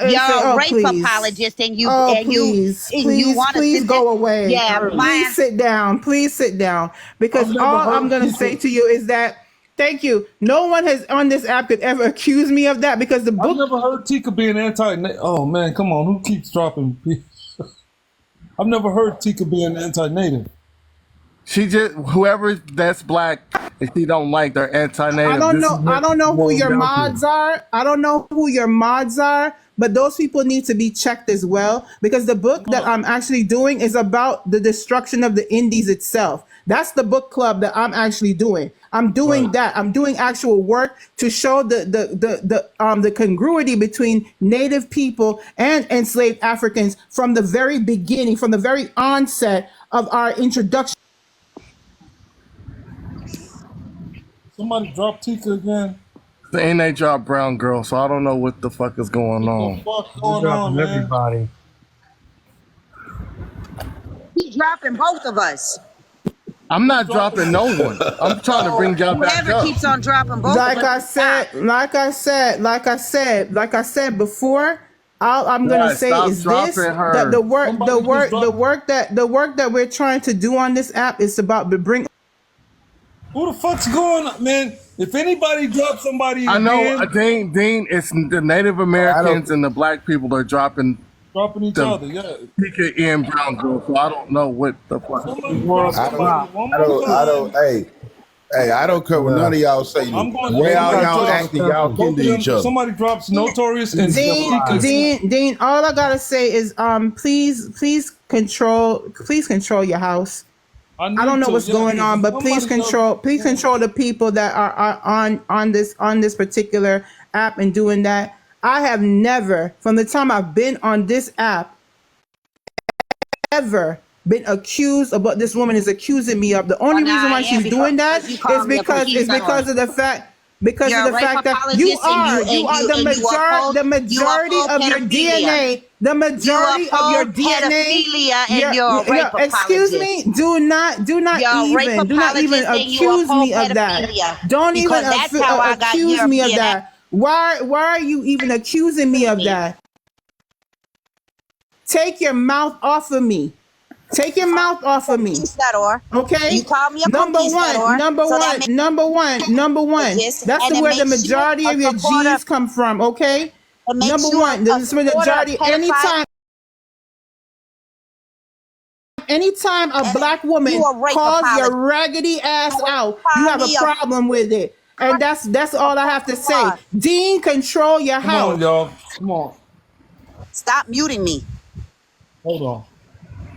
You're say, a oh, rape please. apologist, and you Oh, and you please, and you please, want to please sit go there. away. Yeah, Please sit down. Please sit down. Because I've never all I'm heard going to say Teeka. to you is that, thank you. No one has on this app could ever accuse me of that because the I've book. never heard Teeka being anti. Oh man, come on, who keeps dropping? I've never heard Teeka being anti-native. She just whoever that's black and she don't like they're anti-native. This is I what don't it know who boils your down to. mods are. I don't know who your mods are, but those people need to be checked as well because the book that I'm actually doing is about the destruction of the Indies itself. That's the book club that I'm actually doing. I'm doing Right. that. I'm doing actual work to show the congruity between native people and enslaved Africans from the very beginning, from the very onset of our introduction. Somebody dropped Teeka again. And they dropped Brown Girl, so I don't know what the fuck is going What the on. fuck They're going on, dropping man? everybody. He's dropping both of us. I'm not dropping no one. I'm trying to bring y'all back Whoever up. keeps on dropping both Like of I us, stop. said, like I said before, all I'm gonna Guys, say stop is this: dropping that her. the work that we're trying to do on this app is about to bring. Who the fuck's going on, man? If anybody drops somebody I know, again, Dean, it's the Native Americans and the black people are dropping dropping each the other, yeah. Teeka and Brown Girl, so I don't know what the fuck. Somebody World drop somebody stop. one I more don't, I don't, time. hey, I don't care what none of y'all say. I'm going The way to y'all drop acting, y'all both kin of to them. each If other. somebody drops Notorious and Teeka, Dean, all I gotta say is, please control your house. I don't know what's going on, but please control the people that are on this particular app and doing that. I have never, from the time I've been on this app, ever been accused of what this woman is accusing me of. The only Well, reason now why I am she's doing that because you call is me a because of the fact. Because You're of a the rape fact that apologist, you are and you the majority uphold of your pedophilia. DNA, the You majority of your uphold DNA. pedophilia, and you're a rape Excuse apologist. me. Do not You're a rape even apologist, and you accuse uphold me of that. pedophilia. Don't even Because that's how I got accuse me of European that. Why are you even accusing me of that? Take your mouth off of me. Take your mouth off of me. conquistador. Okay. You call me a Number conquistador. one. Number one. That's where the majority of your G's come from. Okay. Number one. This majority. Anytime a black woman calls your raggedy ass out, you have a problem with it. And that's all I have to say. Dean, control your come house. on, y'all. Come on. Stop muting me. Hold on.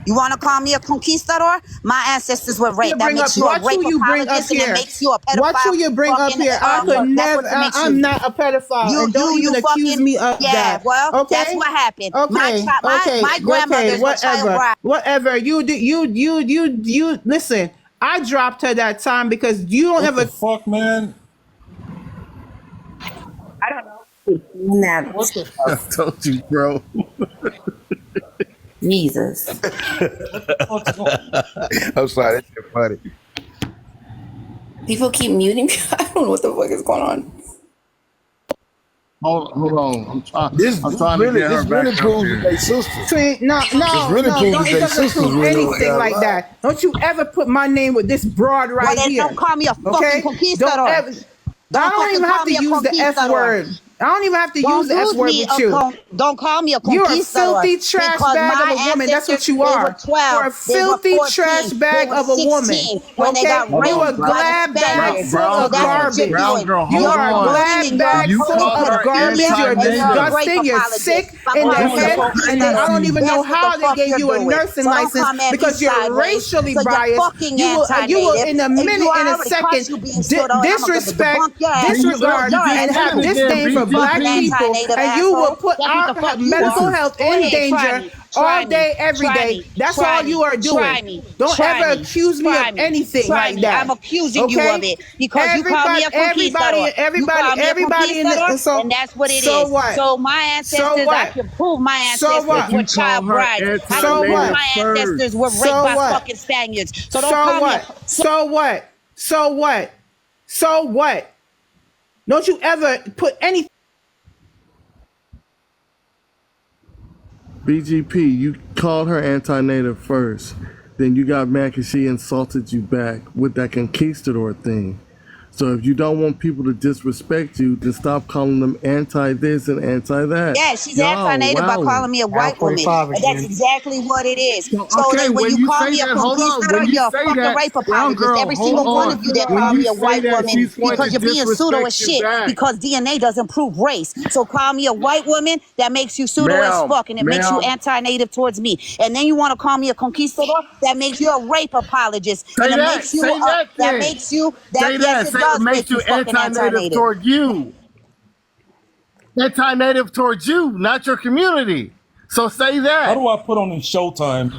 You want to call me a conquistador? My ancestors were raped. That makes you a rape apologist, and it makes you a pedophile. What you bring up here? I could never. I'm not a pedophile, and don't even accuse me of that. Well, okay, that's what happened. Okay, my grandmother's were child bride. Whatever. You. Listen, I dropped her that time because you don't What the fuck, man? I don't know. What the I told you, bro. Jesus. fuck's going on? I'm sorry, that's just funny. People keep muting me. I don't know what the fuck is going on. Hold on. This I'm trying really, to get her this back really up proves here. that they sisters. No, it doesn't prove anything like that. Don't you ever put my name with this broad right here. Don't call me a fucking conquistador. I don't even have to use the F word. I don't even have to use the F word with you. Don't call me a You're a conquistador. filthy trash bag of a woman. That's what you are. You're a filthy trash bag of a woman. When they got raped. You a glad bag full of garbage. Brown Girl, You hold are a on. glad bag You full called of her garbage. You're anti-native. disgusting. You're sick in the head. And I don't even know how they gave you a nursing license because you're racially biased. You will in a minute, in a second, disrespect, disregard, and have disdain for black people. And you will put our medical health in danger all day, every day. That's all you are doing. Don't ever accuse me of anything like that. I'm accusing you of it because you call me a conquistador. Everybody in the and that's what it so is. what? So my ancestors, I can prove my ancestors were child brides. I can prove my ancestors were raped by fucking Spaniards. So don't call me. So what? So what? So what? Don't you ever put anything. BGP, you called her anti-native first. Then you got mad because she insulted you back with that conquistador thing. So if you don't want people to disrespect you, then stop calling them anti-this and anti-that. Yeah, she's anti-native by calling me a white woman. And that's exactly what it is. So okay, then when you call me a conquistador, you're a fucking rape apologist. Every single one of you that call me a white woman because you're being pseudo as shit because DNA doesn't prove race. So call me a white woman, that makes you pseudo as fuck, and it makes you anti-native towards me. And then you want to call me a conquistador, that makes you a rape apologist. And it makes you that makes you that yes, it does make you fucking anti-native toward you. Anti-native towards you, not your community. So say that. How do I put on in Showtime?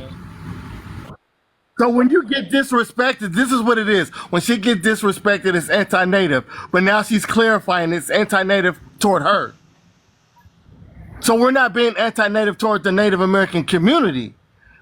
So when you get disrespected, this is what it is. When she gets disrespected, it's anti-native. But now she's clarifying it's anti-native toward her. So we're not being anti-native toward the Native American community.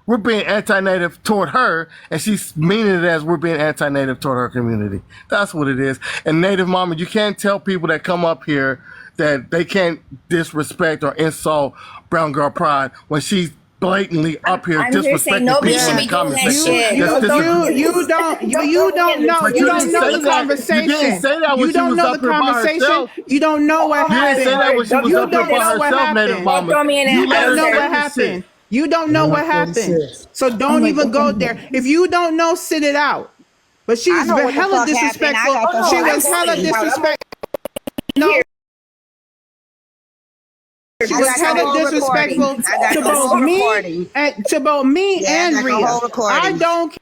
We're being anti-native toward her, and she's meaning it as we're being anti-native toward her community. That's what it is. And Native Mama, you can't tell people that come up here that they can't disrespect or insult Brown Girl Pride when she's blatantly up here disrespecting nobody people should in be the comments doing that section. shit. You don't know the conversation. You didn't say that when You she don't was know up the here by conversation. herself. You don't know what You happened. didn't say that when she was up here by herself, Native Mama. You don't know what happened. You don't know what happened. So don't even go there. If you don't know, sit it out. But she was hella disrespectful. She was hella disrespectful. No. She was hella disrespectful to both me and Rhea. I don't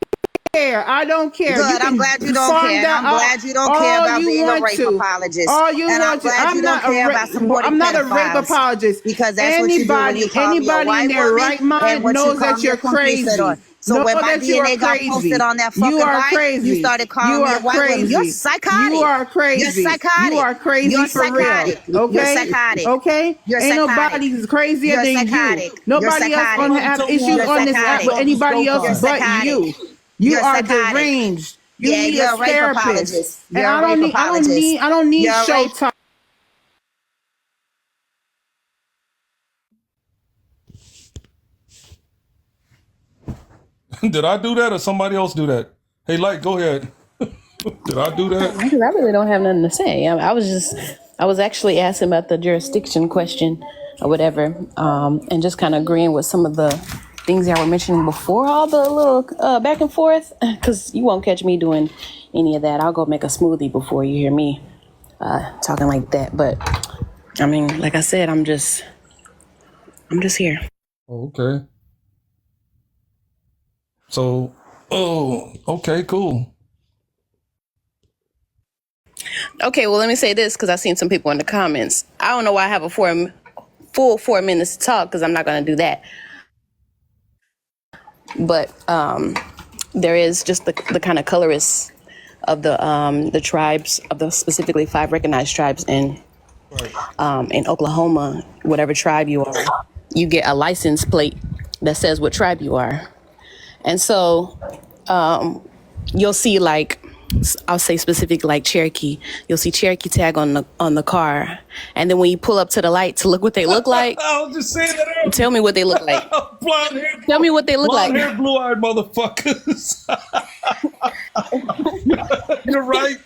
care. I don't care. Good. I'm glad you don't care. I'm glad you don't care about being a rape apologist. All you want to. I'm not a rape apologist. Because that's what you do when you call me a white in their woman right mind knows that you're crazy. So when my DNA got posted on that fucking light, you started calling me a white woman. You're psychotic. You are crazy. You're psychotic. You are crazy You're for psychotic. real. Okay? You're psychotic. Okay? You're Ain't psychotic. nobody's crazier You're than psychotic. you. Nobody else gonna have issues on this app with anybody else but you. You are deranged. You need a therapist. And I don't need Showtime. Did I do that or somebody else do that? Hey, Light, go ahead. Did I do that? Because I really don't have nothing to say. I was actually asking about the jurisdiction question or whatever, and just kind of agreeing with some of the things that were mentioning before all the little back and forth, because you won't catch me doing any of that. I'll go make a smoothie before you hear me talking like that. But I mean, like I said, I'm just here. Oh, okay. So, okay, cool. Okay, well, let me say this, because I've seen some people in the comments. I don't know why I have a full 4 minutes to talk, because I'm not going to do that. But there is just the kind of colorists of the tribes, of the specifically 5 recognized tribes in Oklahoma. Whatever tribe you are, you get a license plate that says what tribe you are. And so you'll see, like, I'll say specific, like Cherokee. You'll see Cherokee tag on the car, and then when you pull up to the light to look what they look like, I was just saying that. Tell me what they look like. Blonde hair. Tell me what they look like. Blonde hair, blue-eyed motherfuckers. You're right.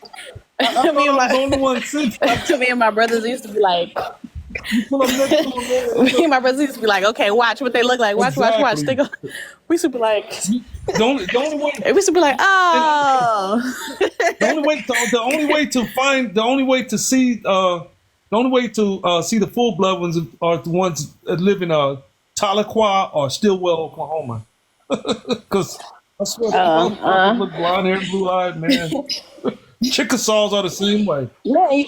I me, and was the only one since. Me and my brothers used to be like. Me and my brothers used to be like, okay, watch what they look like. Watch. They go. We used to be like. The only way. We used to be like, oh. The only way to see the full blood ones are the ones that live in Tahlequah or Stillwell, Oklahoma. Because I swear they look blonde hair, blue eyed, man. Chickasaws are the same way. Yeah.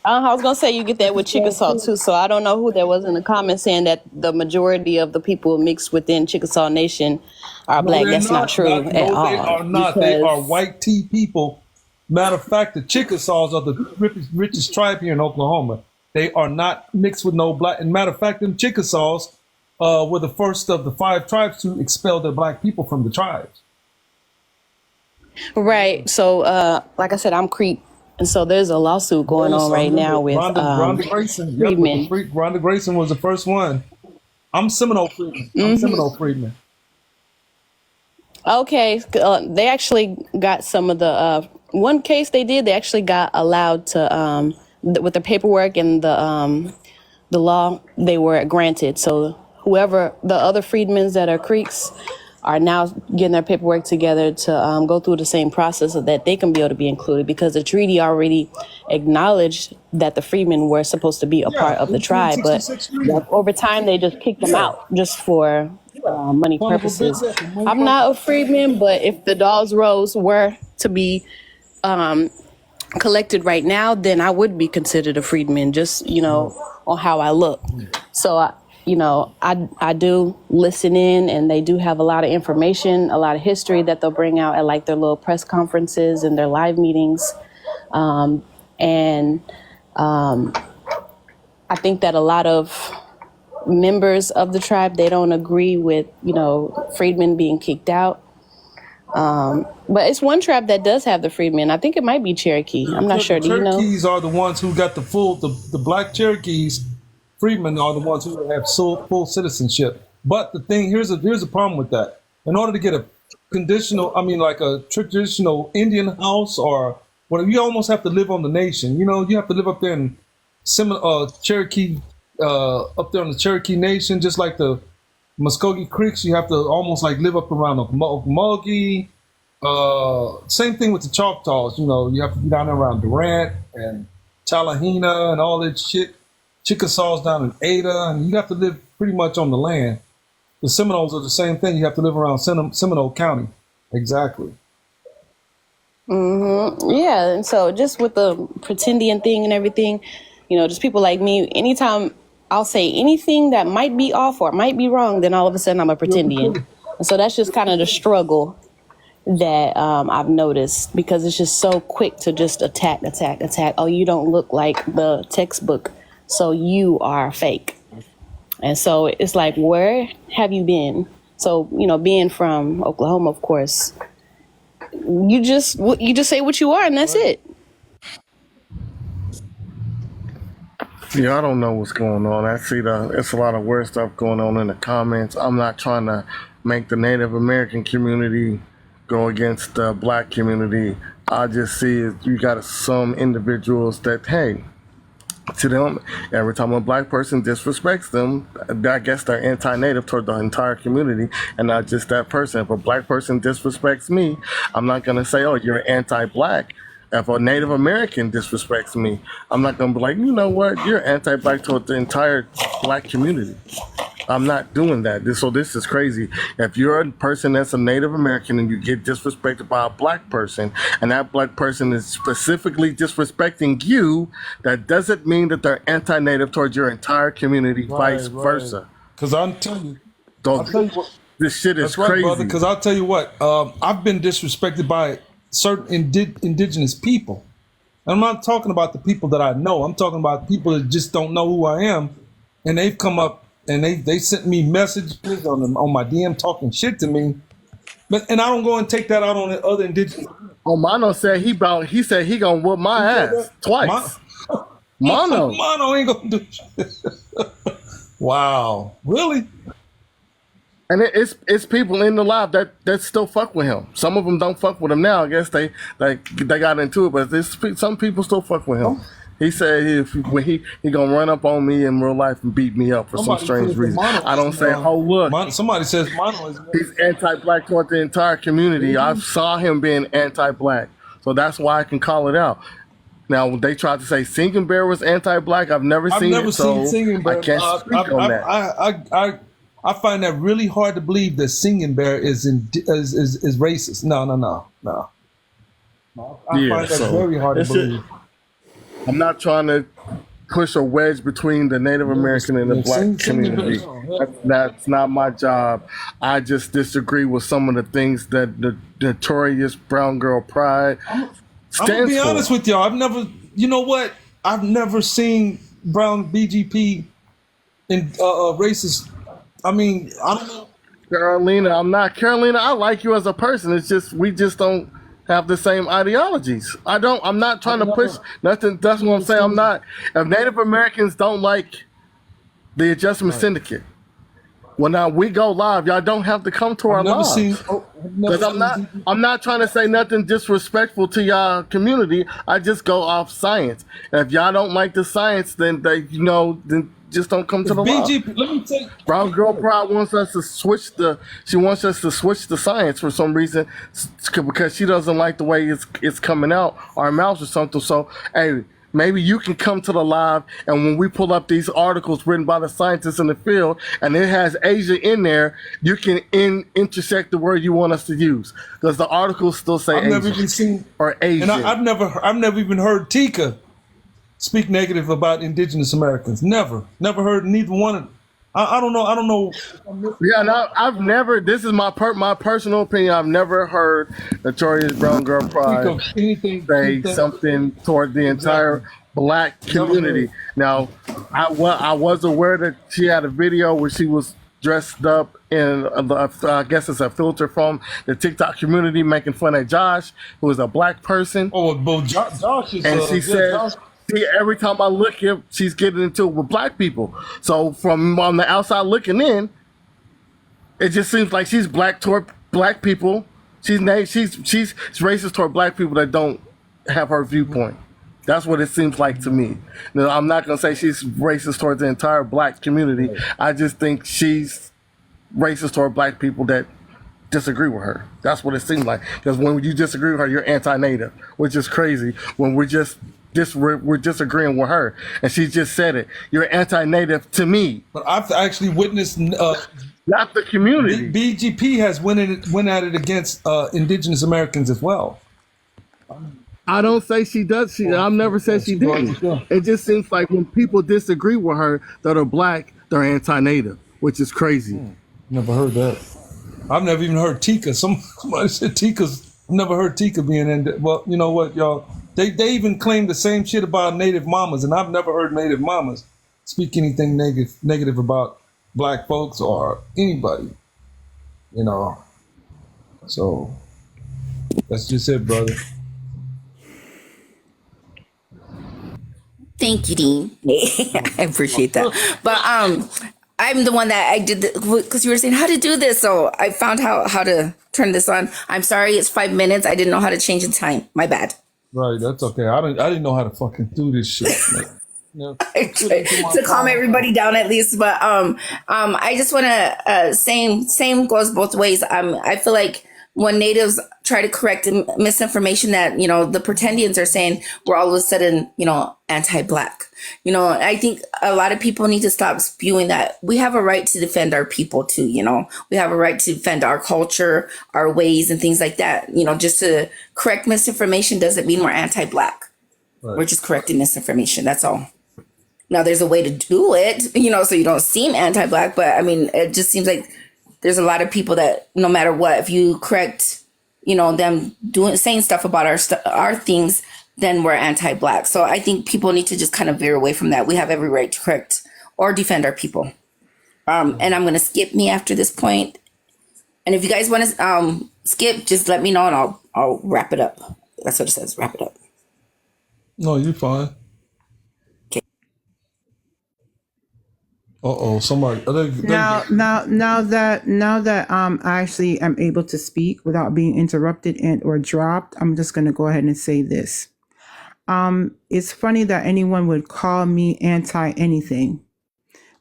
I was gonna say you get that with Chickasaw too. So I don't know who there was in the comments saying that the majority of the people mixed within Chickasaw Nation are black. That's not true at all. They are not. They are white tea people. Matter of fact, the Chickasaws are the richest tribe here in Oklahoma. They are not mixed with no black. And matter of fact, them Chickasaws were the first of the 5 tribes to expel their black people from the tribes. Right. So, like I said, I'm Creek. And so there's a lawsuit going on right now with Rhonda Grayson. Friedman. Rhonda Grayson was the first one. I'm Seminole Freedman. I'm Seminole Freedman. Okay, they actually got some of the one case they did. They actually got allowed to with the paperwork and the law. They were granted. So whoever the other freedmen's that are Creeks are now getting their paperwork together to go through the same process so that they can be able to be included, because the treaty already acknowledged that the freedmen were supposed to be a part of the tribe, but over time they just kicked them out just for money purposes. I'm not a freedman, but if the Dawes Rolls were to be collected right now, then I would be considered a freedman, just, on how I look. So, I do listen in, and they do have a lot of information, a lot of history that they'll bring out at like their little press conferences and their live meetings. I think that a lot of members of the tribe, they don't agree with, freedmen being kicked out. But it's one tribe that does have the freedmen. I think it might be Cherokee. I'm not sure. Do you know? Cherokees are the ones who got the black Cherokees. Freedmen are the ones who have full citizenship. But the thing, here's a problem with that. In order to get a traditional Indian house or whatever, you almost have to live on the nation. You have to live up there in Cherokee, up there on the Cherokee Nation, just like the Muskogee Creeks. You have to almost like live up around Okmulgee. Same thing with the Choctaws. You have to be down there around Durant and Tallahena and all that shit. Chickasaws down in Ada, and you have to live pretty much on the land. The Seminoles are the same thing. You have to live around Seminole County. Exactly. Yeah, and so just with the pretendian thing and everything, just people like me, anytime I'll say anything that might be off or might be wrong, then all of a sudden I'm a pretendian. And so that's just kind of the struggle that I've noticed, because it's just so quick to just attack. Oh, you don't look like the textbook, so you are fake. And so it's like, where have you been? So, being from Oklahoma, of course, you just say what you are, and that's it. Yeah, I don't know what's going on. I see it's a lot of weird stuff going on in the comments. I'm not trying to make the Native American community go against the black community. I just see you got some individuals that, hey, to them, every time a black person disrespects them, I guess they're anti-Native toward the entire community, and not just that person. If a black person disrespects me, I'm not going to say, oh, you're anti-black. If a Native American disrespects me, I'm not going to be like, you know what, you're anti-black toward the entire black community. I'm not doing that. So this is crazy. If you're a person that's a Native American and you get disrespected by a black person, and that black person is specifically disrespecting you, that doesn't mean that they're anti-Native towards your entire community, vice versa. Because I'm telling you, this shit is right, crazy. Brother. Because I'll tell you what, I've been disrespected by certain indigenous people. And I'm not talking about the people that I know. I'm talking about people that just don't know who I am, and they've come up and they sent me messages on my DM talking shit to me, and I don't go and take that out on the other indigenous. Oh, Mono said he said he gonna whoop my ass twice. Mono ain't gonna do shit. Wow, really? And it's people in the live that still fuck with him. Some of them don't fuck with him now. I guess they got into it, but some people still fuck with him. He said he gonna run up on me in real life and beat me up for some strange reason. I don't say, oh look, somebody says Mono is he's anti-black toward the entire community. I saw him being anti-black, so that's why I can call it out. Now they tried to say Singing Bear was anti-black. I've never seen Singing Bear. I can't speak on that. I find that really hard to believe that Singing Bear is racist. No. I find that very hard to believe. I'm not trying to push a wedge between the Native American and the black community. That's not my job. I just disagree with some of the things that the notorious brown girl pride stands for. I'm gonna be honest with y'all. I've never seen brown BGP in racist. I mean, I don't know. Carolina, Carolina, I like you as a person. It's just we just don't have the same ideologies. I'm not trying to push nothing. That's what I'm saying. I'm not. If Native Americans don't like the Adjustment Syndicate, Well, now we go live. Y'all don't have to come to our live. Because I'm not trying to say nothing disrespectful to y'all community. I just go off science. And if y'all don't like the science, then then just don't come to the BGP, live. let me tell you. Brown Girl Pride wants us to switch the science for some reason because she doesn't like the way it's coming out our mouths or something. So hey, maybe you can come to the live, and when we pull up these articles written by the scientists in the field, and it has Asia in there, you can intersect the word you want us to use because the articles still say I've Asian never even seen or Asian. And I've never even heard Teeka speak negative about Indigenous Americans. Never heard neither one of them. I don't know. Yeah, no, I've never. This is my personal opinion. I've never heard Notorious Brown Girl Pride say something toward the entire black community. Now, I was aware that she had a video where she was dressed up in, I guess it's a filter from the TikTok community, making fun of Josh, who is a black person. Oh, but Josh is. And she said. See, every time I look here, she's getting into it with black people. So from on the outside looking in, it just seems like she's black toward black people. She's racist toward black people that don't have her viewpoint. That's what it seems like to me. Now, I'm not gonna say she's racist towards the entire black community. I just think she's racist toward black people that disagree with her. That's what it seems like. Because when you disagree with her, you're anti-native, which is crazy. When we're disagreeing with her, and she just said it. You're anti-native to me. But I've actually witnessed not the community. BGP has went at it against Indigenous Americans as well. I don't say she does. I've never said she didn't. It just seems like when people disagree with her that are black, they're anti-native, which is crazy. Never heard that. I've never even heard Teeka. Somebody said Teeka's. I've never heard Teeka being in. Well, you know what, y'all. They even claim the same shit about Native mamas, and I've never heard Native mamas speak anything negative about black folks or anybody. So that's just it, brother. Thank you, Dean. I appreciate that. But I'm the one that I did because you were saying how to do this, so I found how to turn this on. I'm sorry, it's 5 minutes. I didn't know how to change the time. My bad. Right, that's okay. I didn't know how to fucking do this shit. I tried to calm everybody down at least, but I just want to same goes both ways. I feel like when natives try to correct misinformation that the pretendians are saying, we're all of a sudden anti-black. I think a lot of people need to stop spewing that. We have a right to defend our people too. We have a right to defend our culture, our ways, and things like that. Just to correct misinformation doesn't mean we're anti-black. Right. We're just correcting misinformation. That's all. Now there's a way to do it, so you don't seem anti-black. But I mean, it just seems like there's a lot of people that no matter what, if you correct, them saying stuff about our things, then we're anti-black. So I think people need to just kind of veer away from that. We have every right to correct or defend our people. And I'm going to skip me after this point. And if you guys want to skip, just let me know and I'll wrap it up. That's what it says. Wrap it up. No, you're fine. Okay. Somebody. Now that I actually am able to speak without being interrupted and or dropped, I'm just going to go ahead and say this. It's funny that anyone would call me anti anything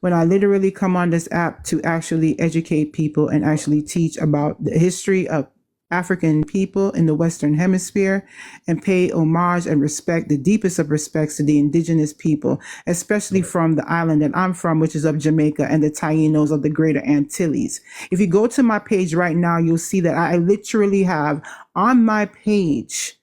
when I literally come on this app to actually educate people and actually teach about the history of African people in the Western Hemisphere and pay homage and respect, the deepest of respects, to the indigenous people, especially from the island that I'm from, which is of Jamaica, and the Tainos of the Greater Antilles. If you go to my page right now, you'll see that I literally have on my page,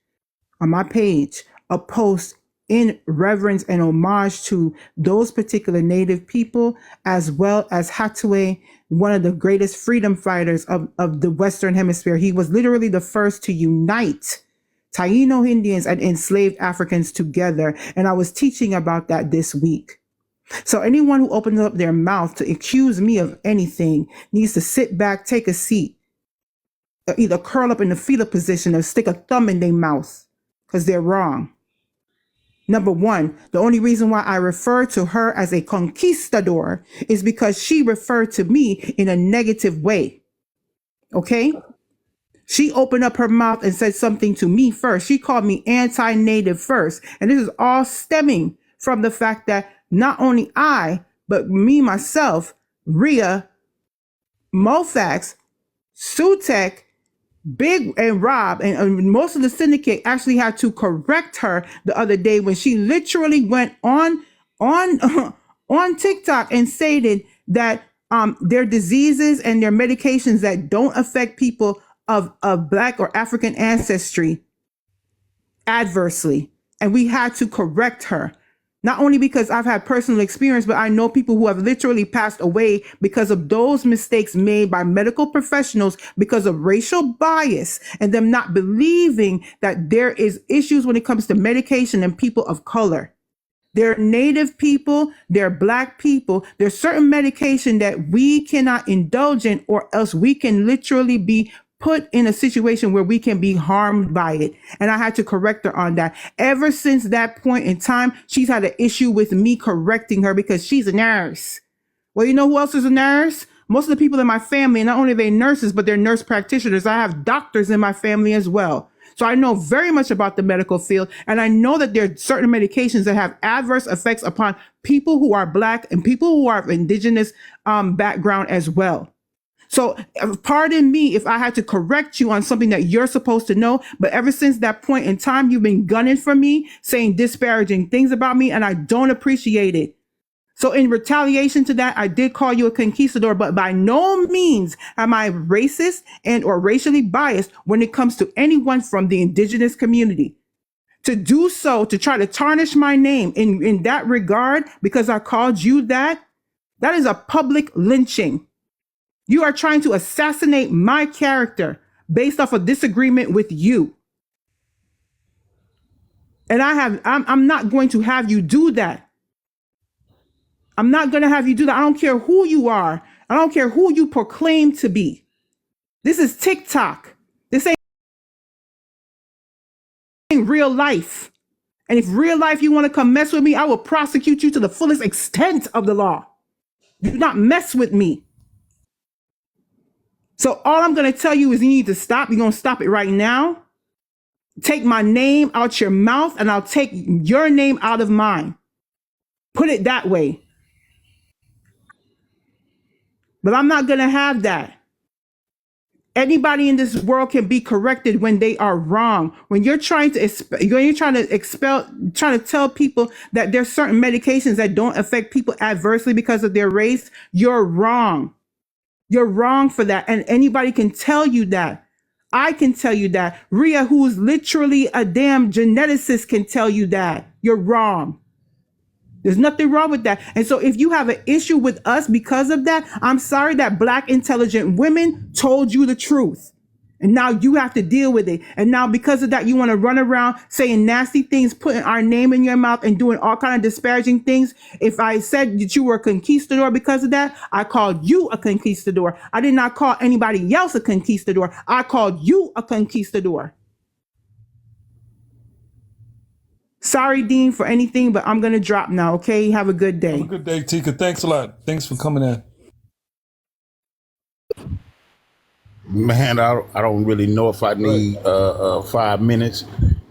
a post in reverence and homage to those particular native people, as well as Hathaway, one of the greatest freedom fighters of the Western Hemisphere. He was literally the first to unite Taino Indians and enslaved Africans together. And I was teaching about that this week. So anyone who opens up their mouth to accuse me of anything needs to sit back, take a seat, or either curl up in the fetal position or stick a thumb in their mouth, because they're wrong. Number one, the only reason why I refer to her as a conquistador is because she referred to me in a negative way. Okay? She opened up her mouth and said something to me first. She called me anti-native first. And this is all stemming from the fact that not only I, but me, myself, Rhea, Mofax, Sutek, Big and Rob and most of the syndicate actually had to correct her the other day when she literally went on on TikTok and stated that their diseases and their medications that don't affect people of Black or African ancestry adversely. And we had to correct her. Not only because I've had personal experience, but I know people who have literally passed away because of those mistakes made by medical professionals because of racial bias and them not believing that there is issues when it comes to medication and people of color. They're Native people, they're Black people. There's certain medication that we cannot indulge in or else we can literally be put in a situation where we can be harmed by it. And I had to correct her on that. Ever since that point in time, she's had an issue with me correcting her because she's a nurse. Well, you know who else is a nurse? Most of the people in my family, not only are they nurses, but they're nurse practitioners. I have doctors in my family as well. So I know very much about the medical field. And I know that there are certain medications that have adverse effects upon people who are Black and people who are of indigenous background as well. So pardon me if I had to correct you on something that you're supposed to know, but ever since that point in time, you've been gunning for me, saying disparaging things about me, and I don't appreciate it. So in retaliation to that, I did call you a conquistador, but by no means am I racist and or racially biased when it comes to anyone from the indigenous community. To do so, to try to tarnish my name in that regard, because I called you that is a public lynching. You are trying to assassinate my character based off a disagreement with you. And I'm not going to have you do that. I'm not going to have you do that. I don't care who you are. I don't care who you proclaim to be. This is TikTok. This ain't real life. And if real life you want to come mess with me, I will prosecute you to the fullest extent of the law. Do not mess with me. So all I'm going to tell you is you need to stop. You're going to stop it right now. Take my name out your mouth and I'll take your name out of mine. Put it that way. But I'm not going to have that. Anybody in this world can be corrected when they are wrong. When you're trying to tell people that there's certain medications that don't affect people adversely because of their race, you're wrong. You're wrong for that. And anybody can tell you that. I can tell you that. Rhea, who's literally a damn geneticist, can tell you that. You're wrong. There's nothing wrong with that. And so if you have an issue with us because of that, I'm sorry that Black intelligent women told you the truth. And now you have to deal with it. And now because of that, you want to run around saying nasty things, putting our name in your mouth and doing all kind of disparaging things. If I said that you were a conquistador because of that, I called you a conquistador. I did not call anybody else a conquistador. I called you a conquistador. Sorry, Dean, for anything, but I'm going to drop now, okay? Have a good day. Have a good day, Teeka. Thanks a lot. Thanks for coming in. Man, I don't really know if I need 5 minutes,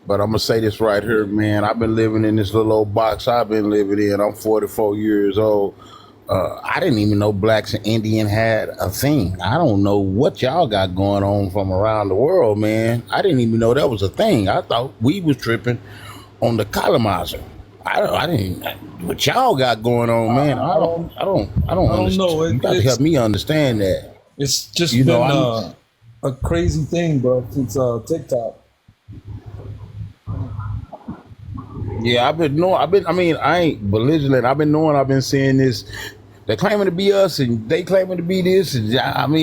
but I'm going to say this right here, man. I've been living in this little old box I've been living in. I'm 44 years old. I didn't even know Blacks and Indian had a thing. I don't know what y'all got going on from around the world, man. I didn't even know that was a thing. I thought we was tripping on the colonizer. I didn't. What y'all got going on, man? I don't know. You got to help me understand that. It's just been a crazy thing, bro, since TikTok. Yeah, I ain't belligerent. I've been seeing this. They're claiming to be us and they claiming to be this. And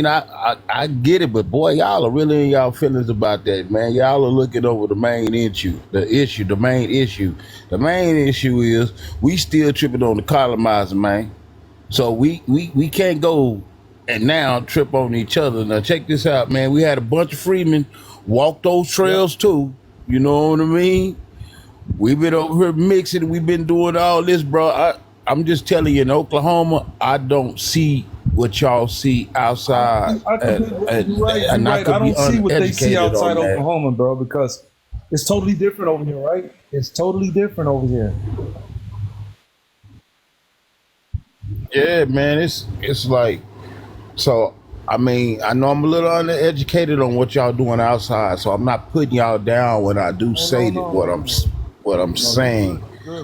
I get it, but boy, y'all are really in y'all feelings about that, man. Y'all are looking over the main issue. The main issue. The main issue is we still tripping on the colonizer, man. So we can't go and now trip on each other. Now check this out, man. We had a bunch of freedmen walk those trails too. You know what I mean? We've been over here mixing. We've been doing all this, bro. I'm just telling you, in Oklahoma, I don't see what y'all see outside, You're right. You're and I right. I could be don't see what they see uneducated outside on that. Oklahoma, bro, because it's totally different over here, right? It's totally different over here. Yeah, man, it's like so. I mean, I know I'm a little undereducated on what y'all doing outside, so I'm not putting y'all down when I do say that what I'm saying.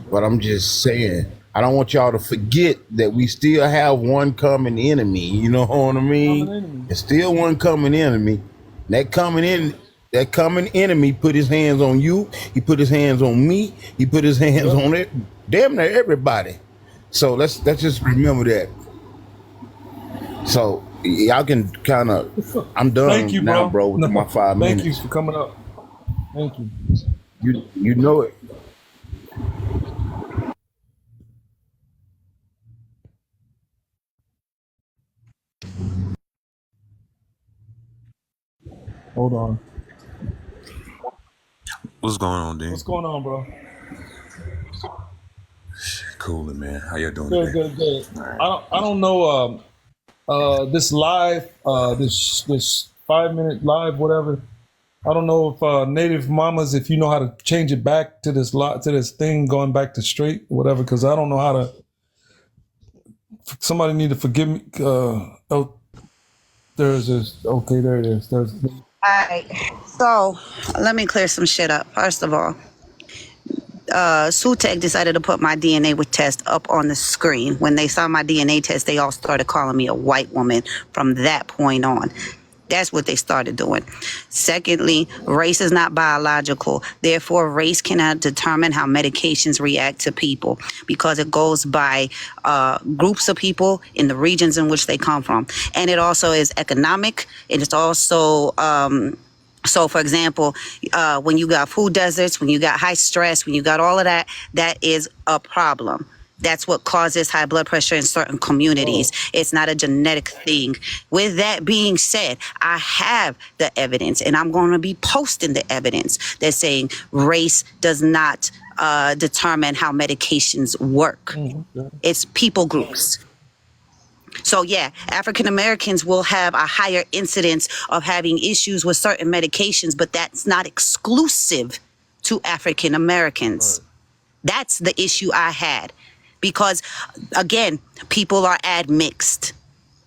But I'm just saying, I don't want y'all to forget that we still have one common enemy. You know what I mean? It's still one common enemy. That common enemy put his hands on you. He put his hands on me. He put his hands on it. Damn near everybody. So let's just remember that. So y'all can kind of. I'm done. Thank you, now, bro. With my 5 minutes. Thank you for coming up. Thank you. You know it. Hold on. What's going on, Dean? What's going on, bro? Coolin', man. How y'all doing Good, today? good. Right. I don't know. This live, this 5-minute live, whatever. I don't know if Native Mamas, if you know how to change it back to this thing, going back to straight, whatever. Because I don't know how to. Somebody need to forgive me. Oh, there's this. Okay, there it is. There's. All right. So let me clear some shit up. First of all, Sutek decided to put my DNA test up on the screen. When they saw my DNA test, they all started calling me a white woman from that point on. That's what they started doing. Secondly, race is not biological. Therefore, race cannot determine how medications react to people because it goes by groups of people in the regions in which they come from. And it also is economic. And it's also... So, for example, when you got food deserts, when you got high stress, when you got all of that, that is a problem. That's what causes high blood pressure in certain communities. It's not a genetic thing. With that being said, I have the evidence, and I'm going to be posting the evidence that's saying race does not determine how medications work. It's people groups. So yeah, African Americans will have a higher incidence of having issues with certain medications, but that's not exclusive to African Americans. That's the issue I had. Because again, people are admixed.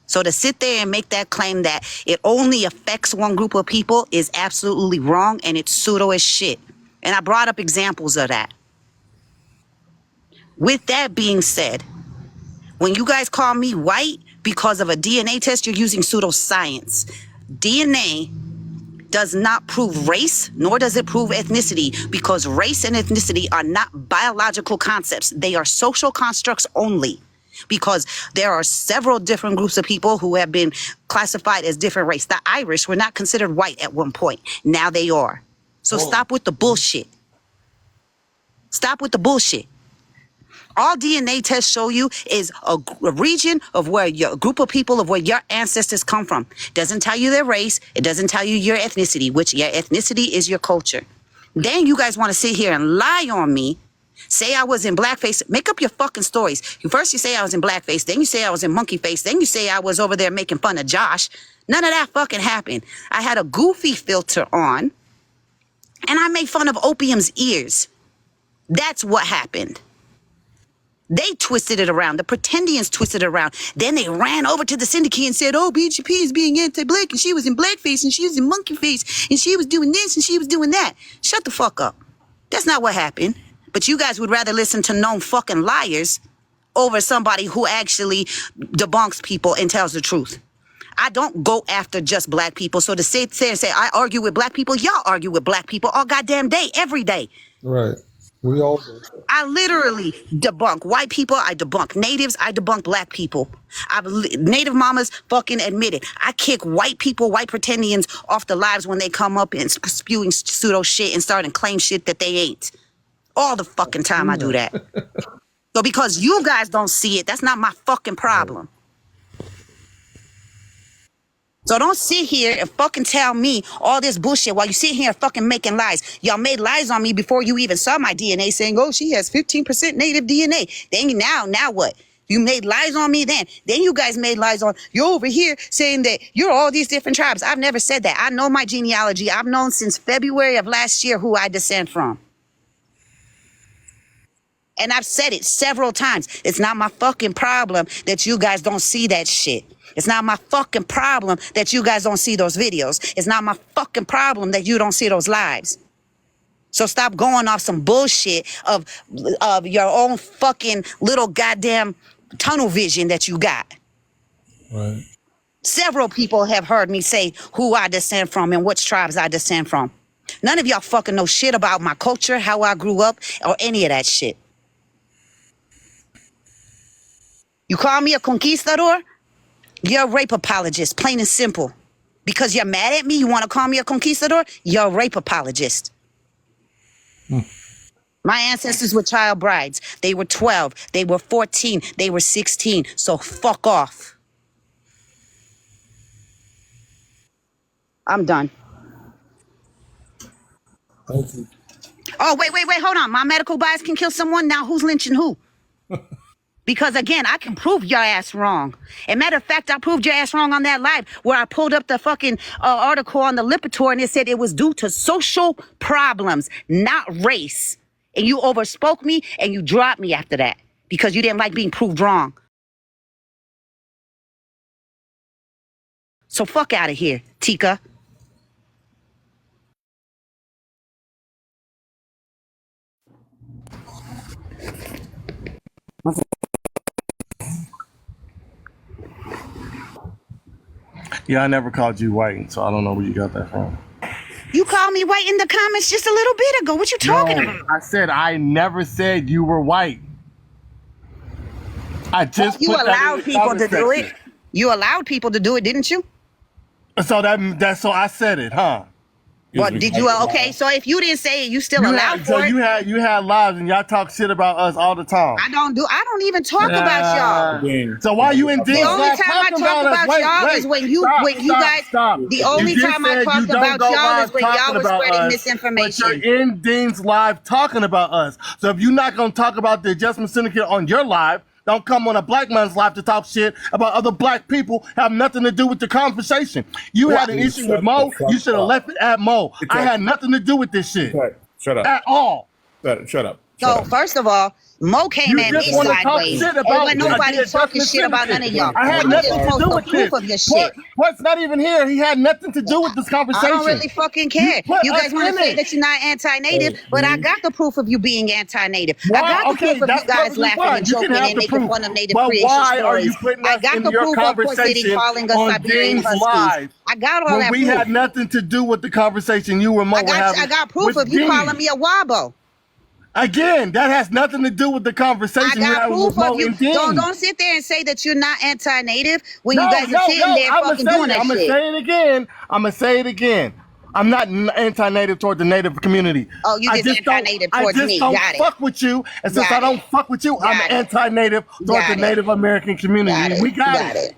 So to sit there and make that claim that it only affects one group of people is absolutely wrong, and it's pseudo as shit. And I brought up examples of that. With that being said, when you guys call me white because of a DNA test, you're using pseudoscience. DNA does not prove race, nor does it prove ethnicity, because race and ethnicity are not biological concepts. They are social constructs only, because there are several different groups of people who have been classified as different race. The Irish were not considered white at one point. Now they are. So stop with the bullshit. Stop with the bullshit. All DNA tests show you is a region of where a group of people of where your ancestors come from. Doesn't tell you their race. It doesn't tell you your ethnicity, which your ethnicity is your culture. Then you guys want to sit here and lie on me, say I was in blackface, make up your fucking stories. First you say I was in blackface, then you say I was in monkey face, then you say I was over there making fun of Josh. None of that fucking happened. I had a goofy filter on, and I made fun of Opium's ears. That's what happened. They twisted it around. The Pretendians twisted it around. Then they ran over to the Syndicate and said, oh, BGP is being anti-black, and she was in blackface, and she was in monkey face, and she was doing this, and she was doing that. Shut the fuck up. That's not what happened. But you guys would rather listen to known fucking liars over somebody who actually debunks people and tells the truth. I don't go after just black people. So to sit there and say, I argue with black people, y'all argue with black people all goddamn day, every day. Right. We all do. I literally debunk white people. I debunk natives. I debunk black people. Native mamas fucking admit it. I kick white people, white pretendians off the lives when they come up and spewing pseudo shit and start and claim shit that they ain't. All the fucking time I do that. So because you guys don't see it, that's not my fucking problem. So don't sit here and fucking tell me all this bullshit while you sit here fucking making lies. Y'all made lies on me before you even saw my DNA saying, oh, she has 15% native DNA. Then now what? You made lies on me then. Then you guys made lies on, you're over here saying that you're all these different tribes. I've never said that. I know my genealogy. I've known since February of last year who I descend from. And I've said it several times. It's not my fucking problem that you guys don't see that shit. It's not my fucking problem that you guys don't see those videos. It's not my fucking problem that you don't see those lives. So stop going off some bullshit of your own fucking little goddamn tunnel vision that you got. Right. Several people have heard me say who I descend from and which tribes I descend from. None of y'all fucking know shit about my culture, how I grew up, or any of that shit. You call me a conquistador? You're a rape apologist, plain and simple. Because you're mad at me, you want to call me a conquistador? You're a rape apologist. My ancestors were child brides. They were 12. They were 14. They were 16. So fuck off. I'm done. Thank you. Oh, wait. Hold on. My medical bias can kill someone. Now who's lynching who? Because again, I can prove your ass wrong. And matter of fact, I proved your ass wrong on that live where I pulled up the fucking article on the Lipitor and it said it was due to social problems, not race. And you overspoke me and you dropped me after that because you didn't like being proved wrong. So fuck out of here, Teeka. Yeah, I never called you white, so I don't know where you got that from. You called me white in the comments just a little bit ago. What you talking about? I said I never said you were white. I just You put that in allowed the people comment to do section. it. You allowed people to do it, didn't you? So that's so I said it, huh? What did you? Okay, so if you didn't say it, you still allowed for it. You had lives and y'all talk shit about us all the time. I don't even talk about y'all. So why you in The only time I talk about y'all is when you guys. The only time I talk about y'all is when y'all was spreading misinformation. But you're in Dean's live talking about us. So if you're not gonna talk about the Adjustment Syndicate on your live, don't come on a black man's live to talk shit about other black people. Have nothing to do with the conversation. You had an issue with Mo. You should have left it at Mo. I had nothing to do with this shit. Shut up. At all. Shut up. So first of all, Mo came at me sideways. Ain't nobody talking shit about none of y'all. I had nothing to do with this. Of your shit. What's not even here? He had nothing to do with this conversation. I don't really fucking care. You guys want to say that you're not anti-native, but I got the proof of you being anti-native. I got the proof of you guys laughing and joking and making fun of native creation stories. I got the proof of Port City calling us Siberian Huskies. I got all that proof. We had nothing to do with the conversation you and Mo were having. I got proof of you calling me a wabo. Again, that has nothing to do with the conversation. I got proof of you. Don't sit there and say that you're not anti-native when you guys are sitting there fucking doing that shit. I'm gonna say it again. I'm not anti-native toward the native community. Oh, you just anti-native towards me. I just don't fuck with you. And since I don't fuck with you, I'm anti-native toward the Native American community. We got it.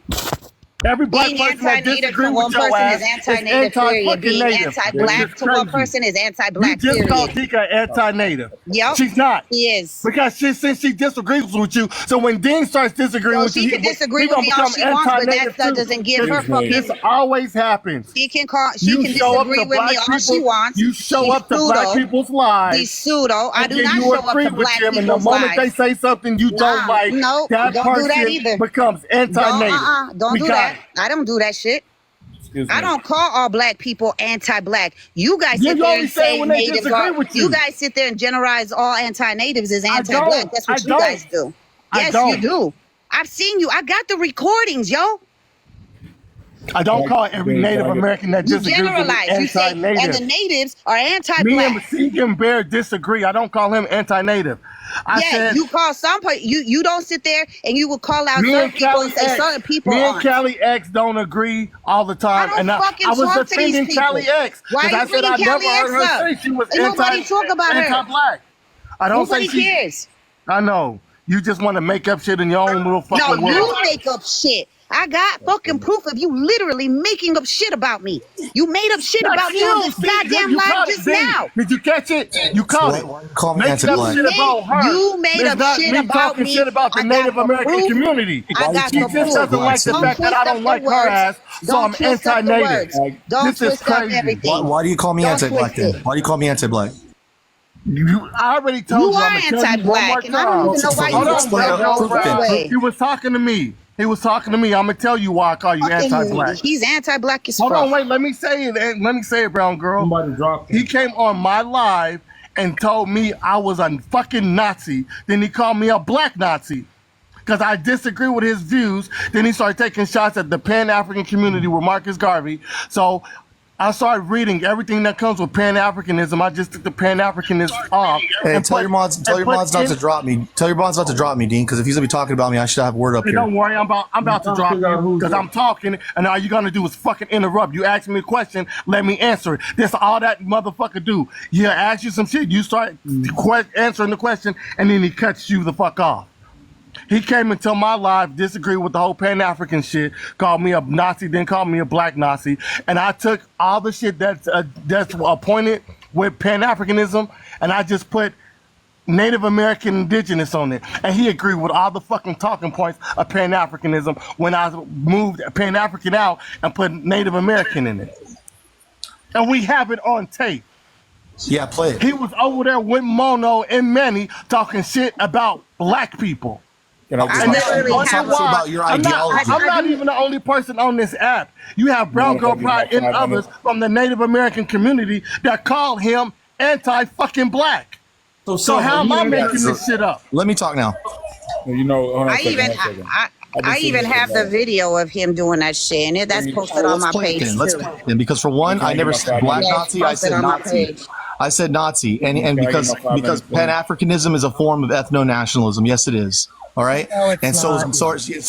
Every black person that disagrees with your ass is anti-fucking native. Anti-black to one person is anti-black. You just called Teeka anti-native. Yep. She's not. She is. Because since she disagrees with you, so when Dean starts disagreeing with you, she can disagree with me all she wants, but that stuff doesn't give her fucking. This always happens. She can disagree with me all she wants. You show up to black people's lives. She's pseudo. I do not show up to black people's lives. And the moment they say something you don't like, that person becomes anti-native. Don't do that. I don't do that shit. I don't call all black people anti-black. You guys sit there and say natives are. You guys sit there and generalize all anti-natives as anti-black. That's what you guys do. Yes, you do. I've seen you. I got the recordings, yo. I don't call every Native American that disagrees with me anti-native. And the natives are anti-black. Me and Seek and Bear disagree. I don't call him anti-native. You call some people. You don't sit there and you will call out certain people and say certain people. Me and Callie X don't agree all the time. I was defending Callie X because I said I never heard her say she was anti-black. I don't say she cares. I know. You just want to make up shit in your own little fucking world. No, you make up shit. I got fucking proof of you literally making up shit about me. You made up shit That's about me on this you. goddamn You live caught it, just D. now. Did you catch it? You caught it. Why you call me Making up anti-black? shit about her. You made It's up not shit me about talking me. shit about the I got Native the American proof. community. I got She the just proof. doesn't like the Don't fact that twist I up don't the like her words. ass, so Don't I'm twist up the anti-native. words. Don't This is twist up crazy. everything. Why do you call me Don't anti-black twist then? it. Why do you call me anti-black? I already You told you. I'm are gonna tell you one more anti-black, and I don't time. even know why you Hold going on, Explain so it. bro. long Prove it then. way. He was talking to me. He was talking to me. I'm gonna tell you why I call you Fucking, anti-black. he's anti-black as Hold fuck. on, wait. Let me say it. Let me say it, brown girl. Somebody dropped He him. came on my live and told me I was a fucking Nazi. Then he called me a black Nazi because I disagree with his views. Then he started taking shots at the Pan-African community with Marcus Garvey. So I started reading everything that comes with Pan-Africanism. I just took the Pan-Africanism off. Hey, tell your mods not to drop me. Tell your mods not to drop me, Dean, because if he's gonna be talking about me, I should have word up Hey, here. don't worry, I'm about to drop you because I'm talking, and all you're gonna do is fucking interrupt. You ask me a question, let me answer it. That's all that motherfucker do. Yeah, ask you some shit, you start answering the question, and then he cuts you the fuck off. He came into my live, disagreed with the whole Pan-African shit, called me a Nazi, then called me a black Nazi, and I took all the shit that's appointed with Pan-Africanism, and I just put Native American indigenous on it. And he agreed with all the fucking talking points of Pan-Africanism when I moved Pan-African out and put Native American in it. And we have it on tape. Yeah, play it. He was over there with Mono and Manny talking shit about black people. You know, I literally have about your ideology. I'm not even the only person on this app. You have Brown Girl Pride and others from the Native American community that call him anti-fucking black. So how am I making this shit up? Let me talk now. You know, hold on a I second, even hold on a second. I even have the video of him doing that shit, and that's posted on my page Let's too. play it then, because for one, I never said black Yeah, Nazi. I posted said on my Nazi. page. I said Nazi, and because Pan-Africanism is a form of ethno-nationalism. Yes, it is. All right, and so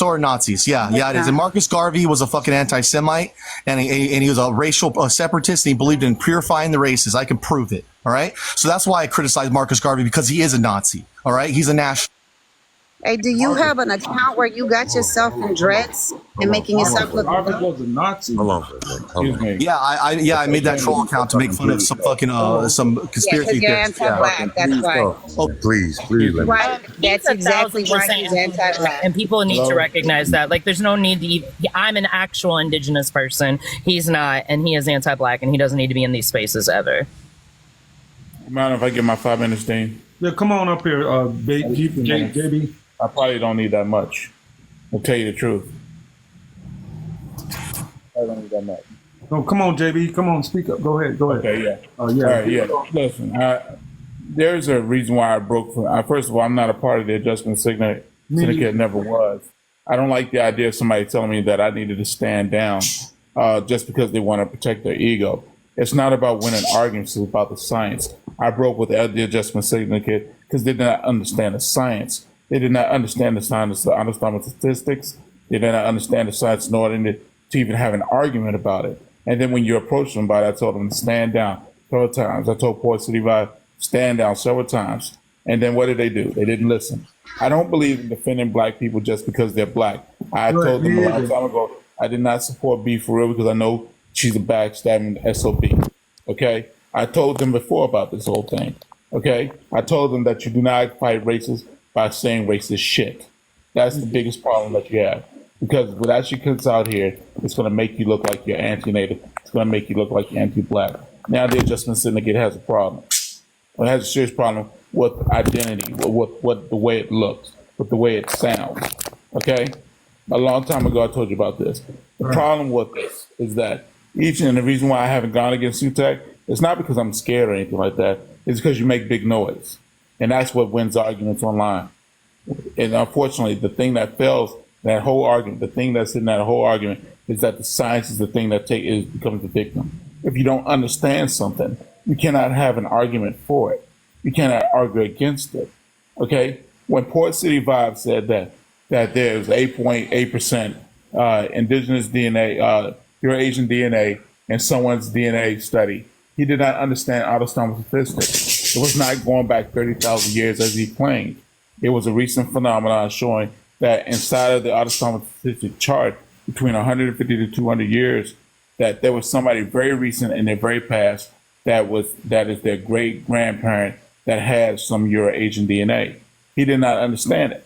are Nazis. Yeah, it is. And Marcus Garvey was a fucking anti-Semite, and he was a racial separatist, and he believed in purifying the races. I can prove it. All right, so that's why I criticize Marcus Garvey, because he is a Nazi. All right, he's a national. Hey, do you have an account where you got yourself in dreads and making yourself look? Harvard was a Nazi. Hold on for a minute. Hold on. Yeah, I made that troll account to make fun of some fucking some conspiracy you're theorists. Yeah. anti-black. That's why. Oh, please, let me. Right. That's exactly why 1000% he's anti-black. and people need to recognize that. Like, there's no need to. I'm an actual indigenous person. He's not, and he is anti-black, and he doesn't need to be in these spaces ever. Mind if I get my 5 minutes, Dean? Yeah, come on up here, JB. I probably don't need that much. I'll tell you the truth. I don't need that much. No, come on, JB. Come on, speak up. Go ahead. Okay, yeah. Yeah. All right, yeah. Listen, there's a reason why I broke from. First of all, I'm not a part of the Adjustment Syndicate. Never was. I don't like the idea of somebody telling me that I needed to stand down just because they want to protect their ego. It's not about winning arguments. It's about the science. I broke with the Adjustment Syndicate because they did not understand the science. They did not understand the science, the anatomical statistics. They did not understand the science in order to even have an argument about it. And then when you approach them about it, I told them to stand down several times. I told Port City Vibe, stand down several times. And then what did they do? They didn't listen. I don't believe in defending black people just because they're black. I told them a long time ago, I did not support B for real because I know she's a backstabbing SOB. Okay? I told them before about this whole thing. Okay? I told them that you do not fight racists by saying racist shit. That's the biggest problem that you have. Because what actually comes out here, it's going to make you look like you're anti-native. It's going to make you look like you're anti-black. Now the Adjustment Syndicate has a problem. It has a serious problem with identity, with the way it looks, with the way it sounds. Okay? A long time ago, I told you about this. The problem with this is that and the reason why I haven't gone against UTEC, it's not because I'm scared or anything like that. It's because you make big noise. And that's what wins arguments online. And unfortunately, the thing that fails that whole argument, the thing that's in that whole argument is that the science is the thing that becomes the victim. If you don't understand something, you cannot have an argument for it. You cannot argue against it. Okay? When Port City Vibe said that there's 8.8% indigenous DNA, Eurasian DNA in someone's DNA study, he did not understand autosomal statistics. It was not going back 30,000 years as he claimed. It was a recent phenomenon showing that inside of the autosomal statistic chart, between 150 to 200 years, that there was somebody very recent in their very past that is their great grandparent that had some Euro-Asian DNA. He did not understand it.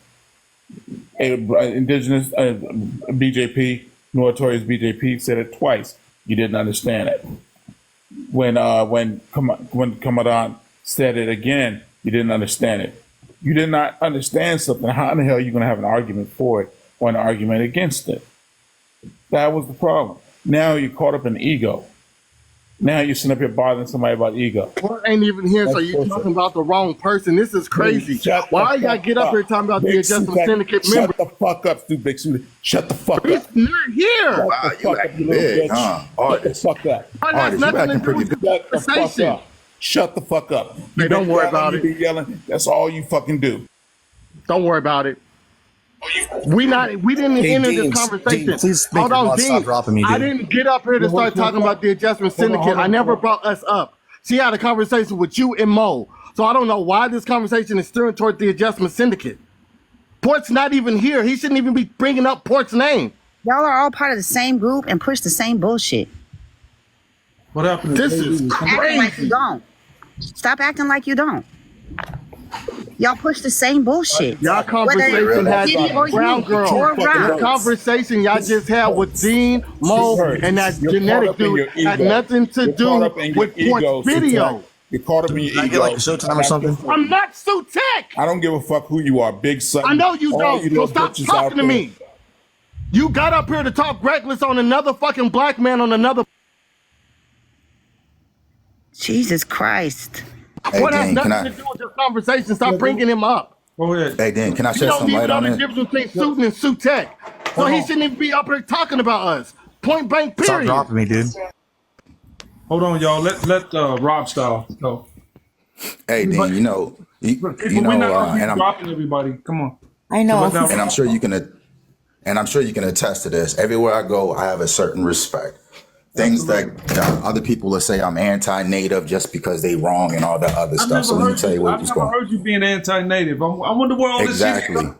Indigenous BJP, notorious BJP, said it twice. You didn't understand it. When Commandant said it again, you didn't understand it. You did not understand something. How in the hell are you going to have an argument for it or an argument against it? That was the problem. Now you're caught up in ego. Now you're sitting up here bothering somebody about ego. Port ain't even here, so you're talking about the wrong person. This is crazy. Why y'all get up here talking about the Adjustment Syndicate member? Shut the fuck up, stupid big suit. Shut the fuck up. He's not here. Wow, you acting big, huh? Artist. Shut the fuck up. Artist, you acting pretty big. Shut the fuck up. Shut the fuck up. Hey, don't worry about it. You be yelling. That's all you fucking do. Don't worry about it. We didn't enter this conversation. Dean, please make Hold your on, mod stop Dean. dropping me, I dude. didn't get up here to start talking about the Adjustment Syndicate. I never brought us up. She had a conversation with you and Mo. So I don't know why this conversation is steering toward the Adjustment Syndicate. Port's not even here. He shouldn't even be bringing up Port's name. Y'all are all part of the same group and push the same bullshit. What happened? This is Acting like you crazy. don't. Stop acting like you don't. Y'all push the same bullshit. Y'all conversation had Brown Girl. The conversation y'all just had with Dean, Mo, and that genetic dude had nothing to do with Port's video. You're caught up in your Can I ego. get like a showtime or something? I'm not Sutek. I don't give a fuck who you are, big son. I know you All don't. So little stop bitches talking out to there. me. You got up here to talk reckless on another fucking black man on another. Jesus Christ. Hey, What has Dean, nothing can to I? do with this conversation? Stop bringing him up. Go ahead. Hey, Dean, can I You shed don't some even light know on the it? difference between Sutin and Sutek. So he shouldn't even be up here talking about us. Point blank, Stop period. dropping me, dude. Hold on, y'all. Let Rob Style go. Hey, Dean, you know, We're not gonna be and dropping everybody. Come on. I know. So let and I'm sure you can, attest to this. Everywhere I go, I have a certain respect. Things that other people will say I'm anti-native just because they wrong and all that other stuff. So let me tell you I've what's never going on. heard you being anti-native. I wonder where all this shit Exactly. is.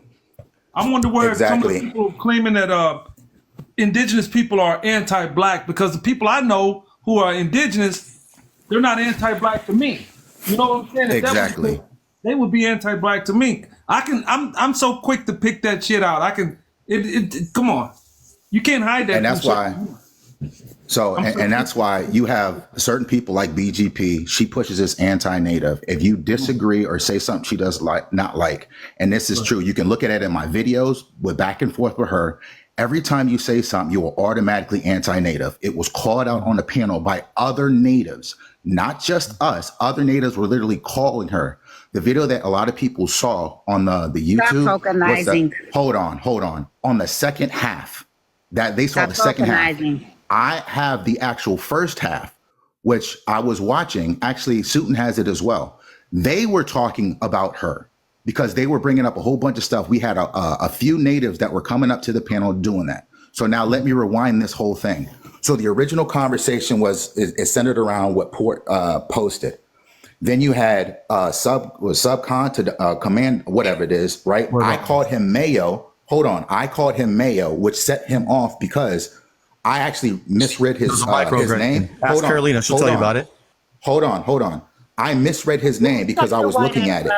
I wonder where some of the people claiming that indigenous people are anti-black, because the people I know who are indigenous, they're not anti-black to me. You know what I'm saying? If that was Exactly. the- they would be anti-black to me. I'm so quick to pick that shit out. Come on. You can't hide that. And that's from why. So, and that's why you have certain people like BGP. She pushes this anti-native. If you disagree or say something she does not like, and this is true, you can look at it in my videos with back and forth with her. Every time you say something, you are automatically anti-native. It was called out on the panel by other natives, not just us. Other natives were literally calling her. The video that a lot of people saw on the YouTube. Stop tokenizing. Hold on. On the second half, that they saw the second half. I have the actual first half, which I was watching. Actually, Sutin has it as well. They were talking about her because they were bringing up a whole bunch of stuff. We had a few natives that were coming up to the panel doing that. So now let me rewind this whole thing. So the original conversation is centered around what Port posted. Then you had subcon to command, whatever it is, right? I called him Mayo. Hold on. I called him Mayo, which set him off because I actually misread his name. Ask Carolina, she'll tell you about it. Hold on. I misread his name because I was looking at it.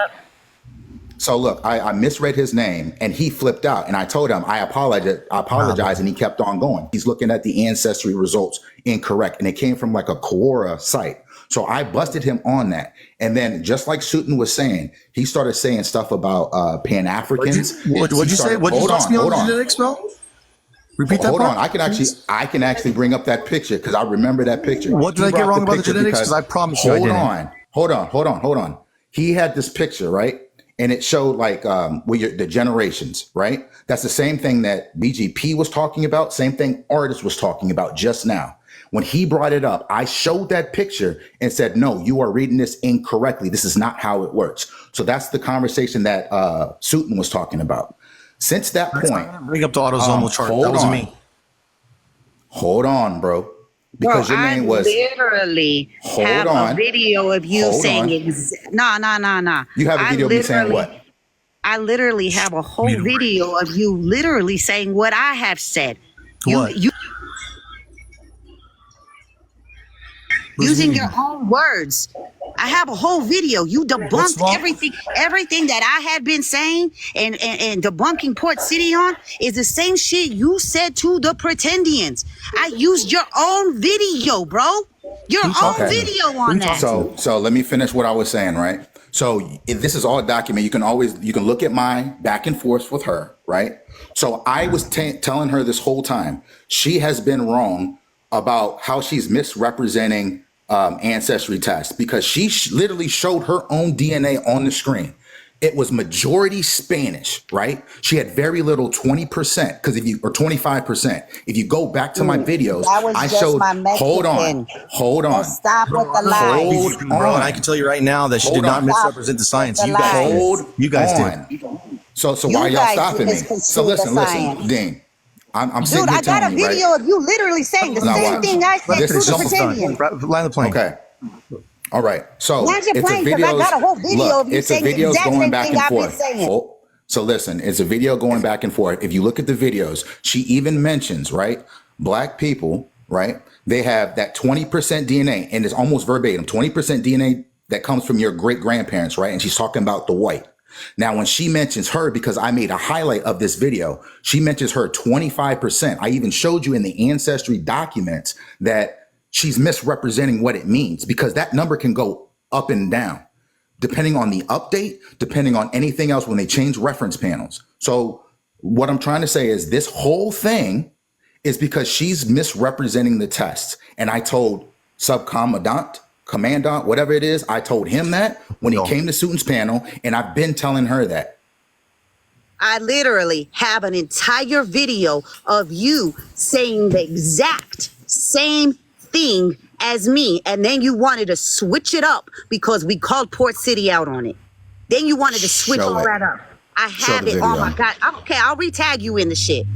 So look, I misread his name and he flipped out, and I told him I apologize, and he kept on going. He's looking at the ancestry results incorrect, and it came from like a Quora site. So I busted him on that. And then just like Sutin was saying, he started saying stuff about Pan-Africans. What'd you say? What'd you ask me on the genetic spell? Repeat that Hold part, on. I can actually bring up that picture because I remember that picture. What did I get wrong about the genetics? Because I promise you I didn't. Hold on. He had this picture, right? And it showed like the generations, right? That's the same thing that BGP was talking about, same thing Artist was talking about just now. When he brought it up, I showed that picture and said, no, you are reading this incorrectly. This is not how it works. So that's the conversation that Sutin was talking about. Since that point, bring up the autosomal chart. That wasn't me. Hold on, bro. Because your name was. Literally have a video of you saying nah. You have a video of me saying what? I literally have a whole video of you literally saying what I have said. You using your own words. I have a whole video. You debunked everything that I had been saying and debunking Port City on is the same shit you said to the Pretendians. I used your own video, bro. Your own video on that. So let me finish what I was saying, right? So this is all documented. You can look at my back and forth with her, right? So I was telling her this whole time, she has been wrong about how she's misrepresenting ancestry tests because she literally showed her own DNA on the screen. It was majority Spanish, right? She had very little 20% or 25%. If you go back to my videos, I showed. Hold on. Stop with the lies. Bro, and I can tell you right now that she did not misrepresent the science. You guys did. So why y'all stopping me? So listen, Dean. I'm Dude, I got a video of you literally saying the same thing I said to the Pretendians. Land the plane. Okay. All right. So it's a video. I got a whole video of you saying the exact same thing I've been saying. So listen, it's a video going back and forth. If you look at the videos, she even mentions, right, black people, right, they have that 20% DNA, and it's almost verbatim, 20% DNA that comes from your great grandparents, right? And she's talking about the white. Now, when she mentions her, because I made a highlight of this video, she mentions her 25%. I even showed you in the ancestry documents that she's misrepresenting what it means because that number can go up and down depending on the update, depending on anything else when they change reference panels. So what I'm trying to say is this whole thing is because she's misrepresenting the tests. And I told commandant, whatever it is, I told him that when he came to Suiton's panel, and I've been telling her that. I literally have an entire video of you saying the exact same thing as me, and then you wanted to switch it up because we called Port City out on it. Then you wanted to switch all that up. I have it. Oh my God. Okay, I'll re-tag you in the shit.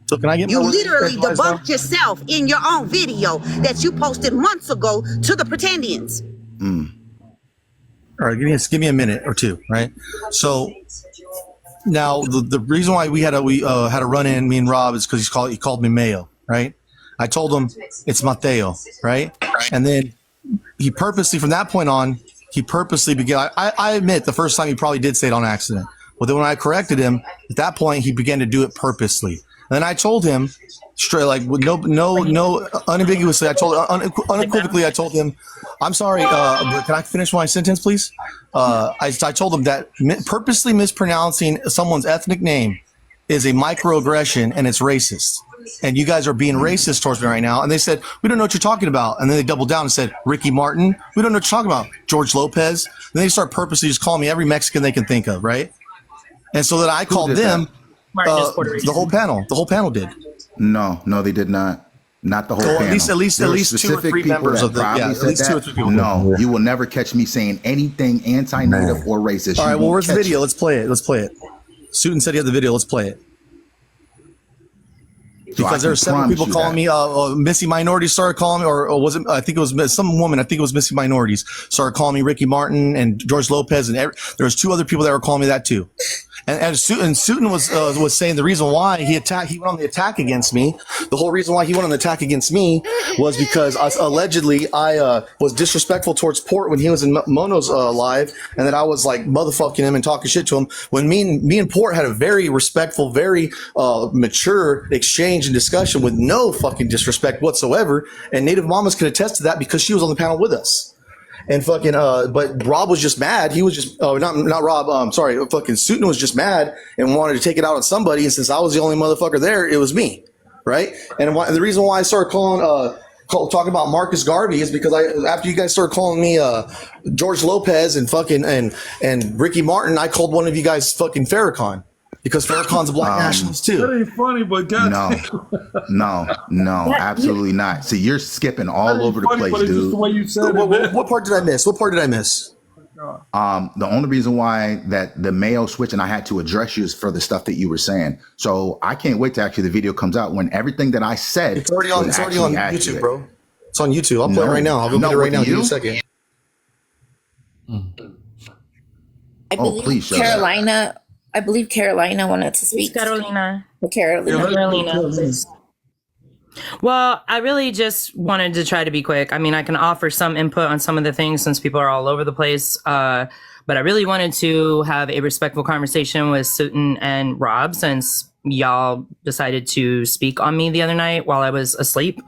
So can I get you literally debunked yourself in your own video that you posted months ago to the Pretendians. All right, give me a minute or two, right? So now the reason why we had a run in, me and Rob, is because he called me Mayo, right? I told him it's Mateo, right? And then he purposely, from that point on, began. I admit the first time he probably did say it on accident, but then when I corrected him, at that point he began to do it purposely. And then I told him straight, like with no unambiguously. I told unequivocally. I told him, "I'm sorry. Can I finish my sentence, please?" I told him that purposely mispronouncing someone's ethnic name is a microaggression and it's racist. And you guys are being racist towards me right now. And they said, we don't know what you're talking about. And then they doubled down and said, Ricky Martin, we don't know what you're talking about. George Lopez. And then they start purposely just calling me every Mexican they can think of, right? And so then I called them, the whole panel. The whole panel did. No, they did not. Not the whole panel. At least 2 or 3 members of the, at least 2 or 3 people. No, you will never catch me saying anything anti-native or racist. All right, well, where's the video? Let's play it. Suiton said he had the video. Let's play it. Because there were several people calling me, missing minorities started calling me, or was it, I think it was some woman, I think it was missing minorities, started calling me Ricky Martin and George Lopez, and there was 2 other people that were calling me that too. And Suiton was saying the reason why he went on the attack against me. The whole reason why he went on the attack against me was because allegedly I was disrespectful towards Port when he was in Mono's live, and that I was like motherfucking him and talking shit to him. When me and Port had a very respectful, very mature exchange and discussion with no fucking disrespect whatsoever, and Native Mamas could attest to that because she was on the panel with us. And fucking, but Rob was just mad. He was just, not Rob. Sorry, fucking Suiton was just mad and wanted to take it out on somebody. And since I was the only motherfucker there, it was me, right? And the reason why I started talking about Marcus Garvey is because after you guys started calling me George Lopez and fucking and Ricky Martin, I called one of you guys fucking Farrakhan. Because Farrakhan's a black nationalist too. That ain't funny, but God. No, absolutely not. See, you're skipping all over the place, dude. Just the way you said it. What part did I miss? The only reason why that the Mayo switch and I had to address you is for the stuff that you were saying. So I can't wait till actually the video comes out when everything that I said. It's already on YouTube, bro. It's on YouTube. I'll play it right now. I'll go get it right now. Give me a second. I believe Carolina I believe Carolina wanted to speak. Carolina. Carolina. Well, I really just wanted to try to be quick. I mean, I can offer some input on some of the things since people are all over the place. But I really wanted to have a respectful conversation with Sutton and Rob since y'all decided to speak on me the other night while I was asleep.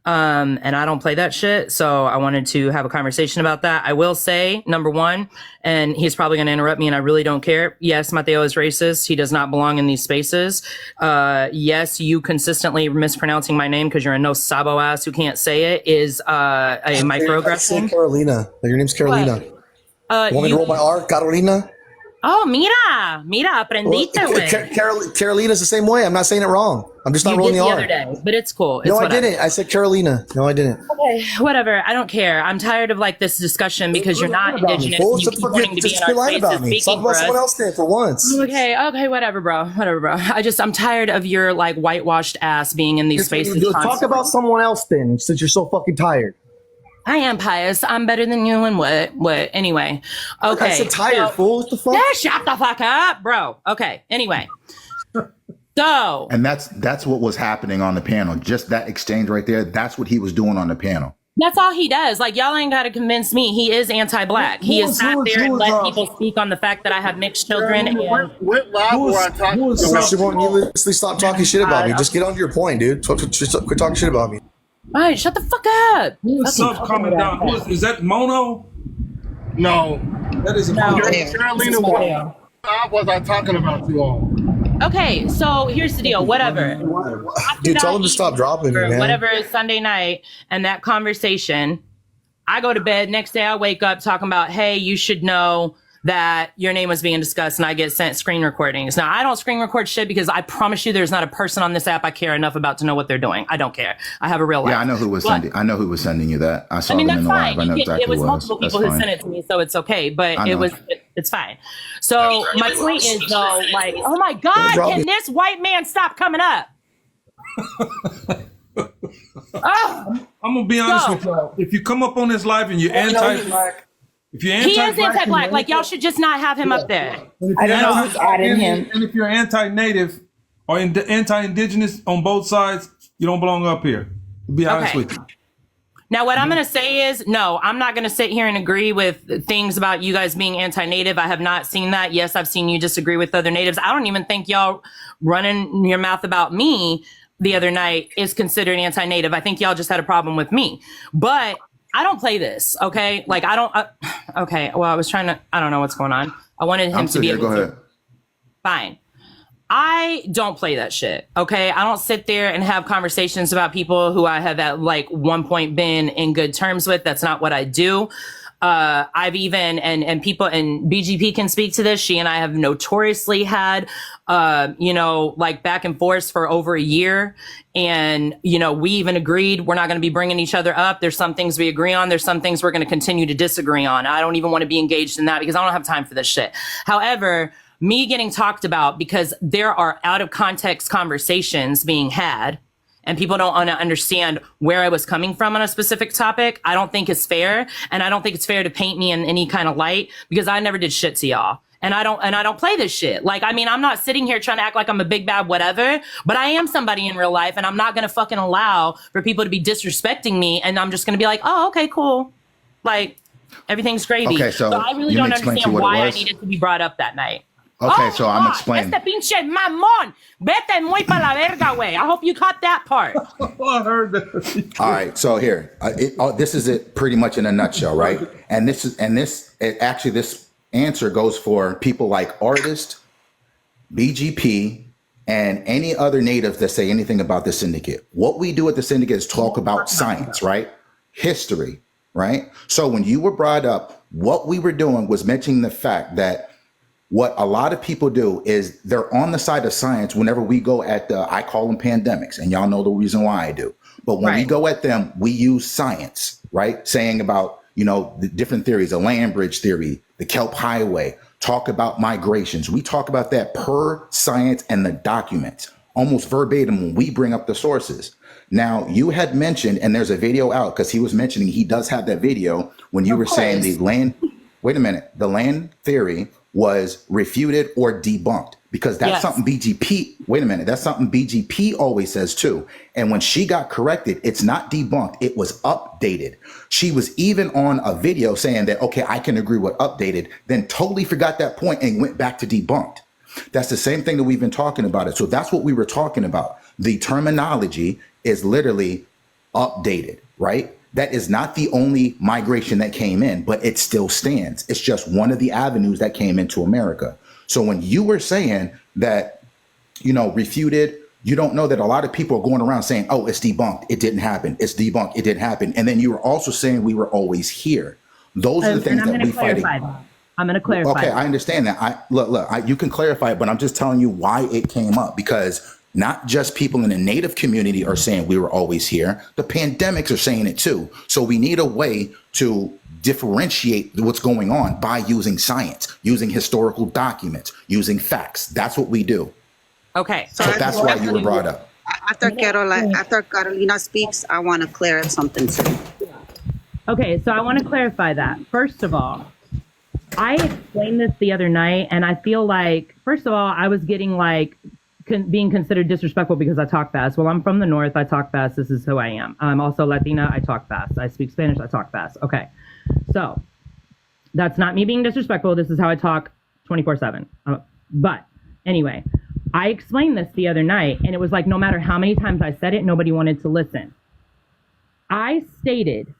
And I don't play that shit. So I wanted to have a conversation about that. I will say, number one, and he's probably going to interrupt me and I really don't care. Yes, Mateo is racist. He does not belong in these spaces. Yes, you consistently mispronouncing my name because you're a no sabo ass who can't say it is a microaggression. Carolina. Your name's Carolina. Want me to roll my R? Carolina? Oh, mira, aprendiste, güey. Carolina's the same way. I'm not saying it wrong. I'm just not rolling the R. Other day, but it's cool. It's no, I didn't. I said Carolina. No, I didn't. Okay, whatever. I don't care. I'm tired of like this discussion because you're not indigenous. And you keep wanting to be in our spaces speaking for us. Someone else did for once. Okay, whatever, bro. I'm tired of your like whitewashed ass being in these spaces. Talk about someone else then, since you're so fucking tired. I am pious. I'm better than you and what? Anyway. Okay. I said tired, fool. What the fuck? Yeah, shut the fuck up, bro. Okay. Anyway. So. And that's what was happening on the panel. Just that exchange right there. That's what he was doing on the panel. That's all he does. Like, y'all ain't got to convince me. He is anti-black. He is sat there and let people speak on the fact that I have mixed children. What live were I talking about? You won't needlessly stop talking shit about me. Just get on to your point, dude. Quit talking shit about me. All right, shut the fuck up. Who's coming down? Is that Mono? No. That is Carolina. What was I talking about you all? Okay, so here's the deal. Whatever. Dude, tell him to stop dropping me, man. Whatever is Sunday night and that conversation, I go to bed. Next day I wake up talking about, hey, you should know that your name was being discussed, and I get sent screen recordings. Now, I don't screen record shit because I promise you there's not a person on this app I care enough about to know what they're doing. I don't care. I have a real life. Yeah, I know who was sending you that. I saw them in the live. I know exactly it was multiple people who sent it to me, so it's okay. But it's fine. So my point is though, like, oh my God, can this white man stop coming up? I'm gonna be honest with y'all. If you come up on this live and you're anti-black, he is anti-black. Like, y'all should just not have him up there. I don't know who's adding him. And if you're anti-native or anti-indigenous on both sides, you don't belong up here. To be honest with you. Now, what I'm going to say is, no, I'm not going to sit here and agree with things about you guys being anti-native. I have not seen that. Yes, I've seen you disagree with other natives. I don't even think y'all running your mouth about me the other night is considered anti-native. I think y'all just had a problem with me. But I don't play this, okay? Like, I don't... okay, well, I was trying to... I don't know what's going on. I wanted him to be able to... Go ahead. Fine. I don't play that shit, okay? I don't sit there and have conversations about people who I have at, like, one point been in good terms with. That's not what I do. I've even, and people, and BGP can speak to this, she and I have notoriously had, like back and forth for over a year. And, we even agreed we're not going to be bringing each other up. There's some things we agree on. There's some things we're going to continue to disagree on. I don't even want to be engaged in that because I don't have time for this shit. However, me getting talked about because there are out of context conversations being had and people don't want to understand where I was coming from on a specific topic, I don't think it's fair. And I don't think it's fair to paint me in any kind of light because I never did shit to y'all. And I don't play this shit. Like, I mean, I'm not sitting here trying to act like I'm a big bad whatever, but I am somebody in real life and I'm not going to fucking allow for people to be disrespecting me. And I'm just going to be like, oh, okay, cool. Like, everything's gravy. Okay, so I really don't understand why I needed to be brought up that night. Okay, so I'm explaining. Este pinche mamón. Vete muy pa la verga, güey. I hope you caught that part. I heard that. All right, so here, this is it pretty much in a nutshell, right? And this answer goes for people like Artist, BGP, and any other native that say anything about the Syndicate. What we do at the Syndicate is talk about science, right? History, right? So when you were brought up, what we were doing was mentioning the fact that what a lot of people do is they're on the side of science whenever we go at I call them pandemics, and y'all know the reason why I do. But when we go at them, we use science, right? Saying about, the different theories, the land bridge theory, the Kelp Highway, talk about migrations. We talk about that per science and the documents, almost verbatim when we bring up the sources. Now, you had mentioned, and there's a video out because he was mentioning he does have that video when you were saying the land, the land theory was refuted or debunked, because that's something BGP, wait a minute, that's something BGP always says too. And when she got corrected, it's not debunked, it was updated. She was even on a video saying that, okay, I can agree with updated, then totally forgot that point and went back to debunked. That's the same thing that we've been talking about it. So that's what we were talking about. The terminology is literally updated, right? That is not the only migration that came in, but it still stands. It's just one of the avenues that came into America. So when you were saying that, refuted, you don't know that a lot of people are going around saying, oh, it's debunked, it didn't happen. It's debunked, it didn't happen. And then you were also saying we were always here. Those are the things that we fight. I'm going to clarify. Okay, I understand that. You can clarify it, but I'm just telling you why it came up, because not just people in the Native community are saying we were always here. The pandemics are saying it too. So we need a way to differentiate what's going on by using science, using historical documents, using facts. That's what we do. Okay. So that's why you were brought up. After Carolina speaks, I want to clear something too. Okay, so I want to clarify that. First of all, I explained this the other night, and I feel like, first of all, I was getting being considered disrespectful because I talk fast. Well, I'm from the North. I talk fast. This is who I am. I'm also Latina. I talk fast. I speak Spanish. I talk fast. Okay. So that's not me being disrespectful. This is how I talk 24/7. But anyway, I explained this the other night, and it was like, no matter how many times I said it, nobody wanted to listen. I stated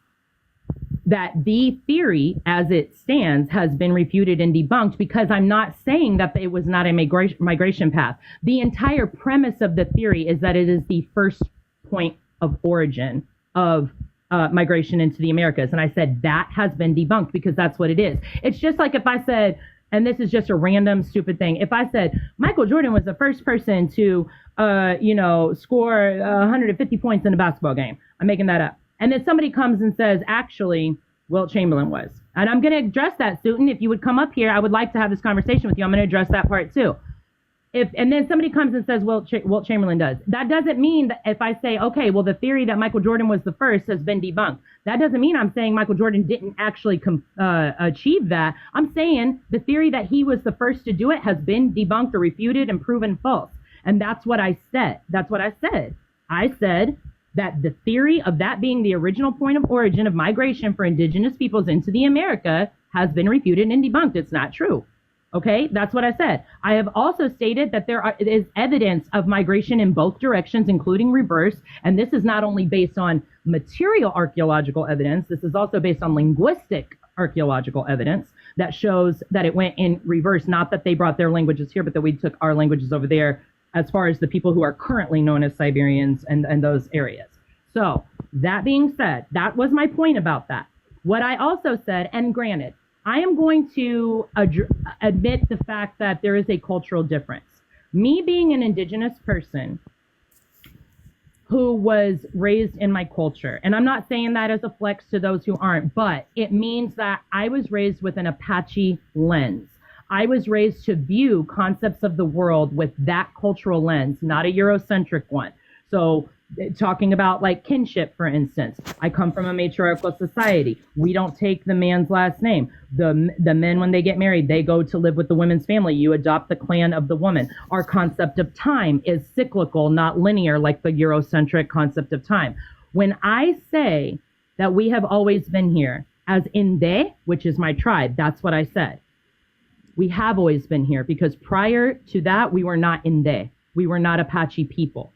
that the theory as it stands has been refuted and debunked, because I'm not saying that it was not a migration path. The entire premise of the theory is that it is the first point of origin of migration into the Americas. And I said that has been debunked, because that's what it is. It's just like if I said, and this is just a random stupid thing, if I said Michael Jordan was the first person to score 150 points in a basketball game. I'm making that up. And then somebody comes and says, actually, Wilt Chamberlain was. And I'm going to address that, Suitin. If you would come up here, I would like to have this conversation with you. I'm going to address that part too. And then somebody comes and says, Wilt Chamberlain does. That doesn't mean that if I say, okay, well, the theory that Michael Jordan was the first has been debunked. That doesn't mean I'm saying Michael Jordan didn't actually achieve that. I'm saying the theory that he was the first to do it has been debunked or refuted and proven false. And that's what I said. That's what I said. I said that the theory of that being the original point of origin of migration for indigenous peoples into the America has been refuted and debunked. It's not true. Okay, that's what I said. I have also stated that there is evidence of migration in both directions, including reverse. And this is not only based on material archaeological evidence, this is also based on linguistic archaeological evidence that shows that it went in reverse. Not that they brought their languages here, but that we took our languages over there, as far as the people who are currently known as Siberians and those areas. So that being said, that was my point about that. What I also said, and granted, I am going to admit the fact that there is a cultural difference. Me being an indigenous person who was raised in my culture, and I'm not saying that as a flex to those who aren't, but it means that I was raised with an Apache lens. I was raised to view concepts of the world with that cultural lens, not a Eurocentric one. So talking about like kinship, for instance, I come from a matriarchal society. We don't take the man's last name. The men, when they get married, they go to live with the women's family. You adopt the clan of the woman. Our concept of time is cyclical, not linear, like the Eurocentric concept of time. When I say that we have always been here as Inde, which is my tribe, that's what I said. We have always been here, because prior to that, we were not Inde. We were not Apache people.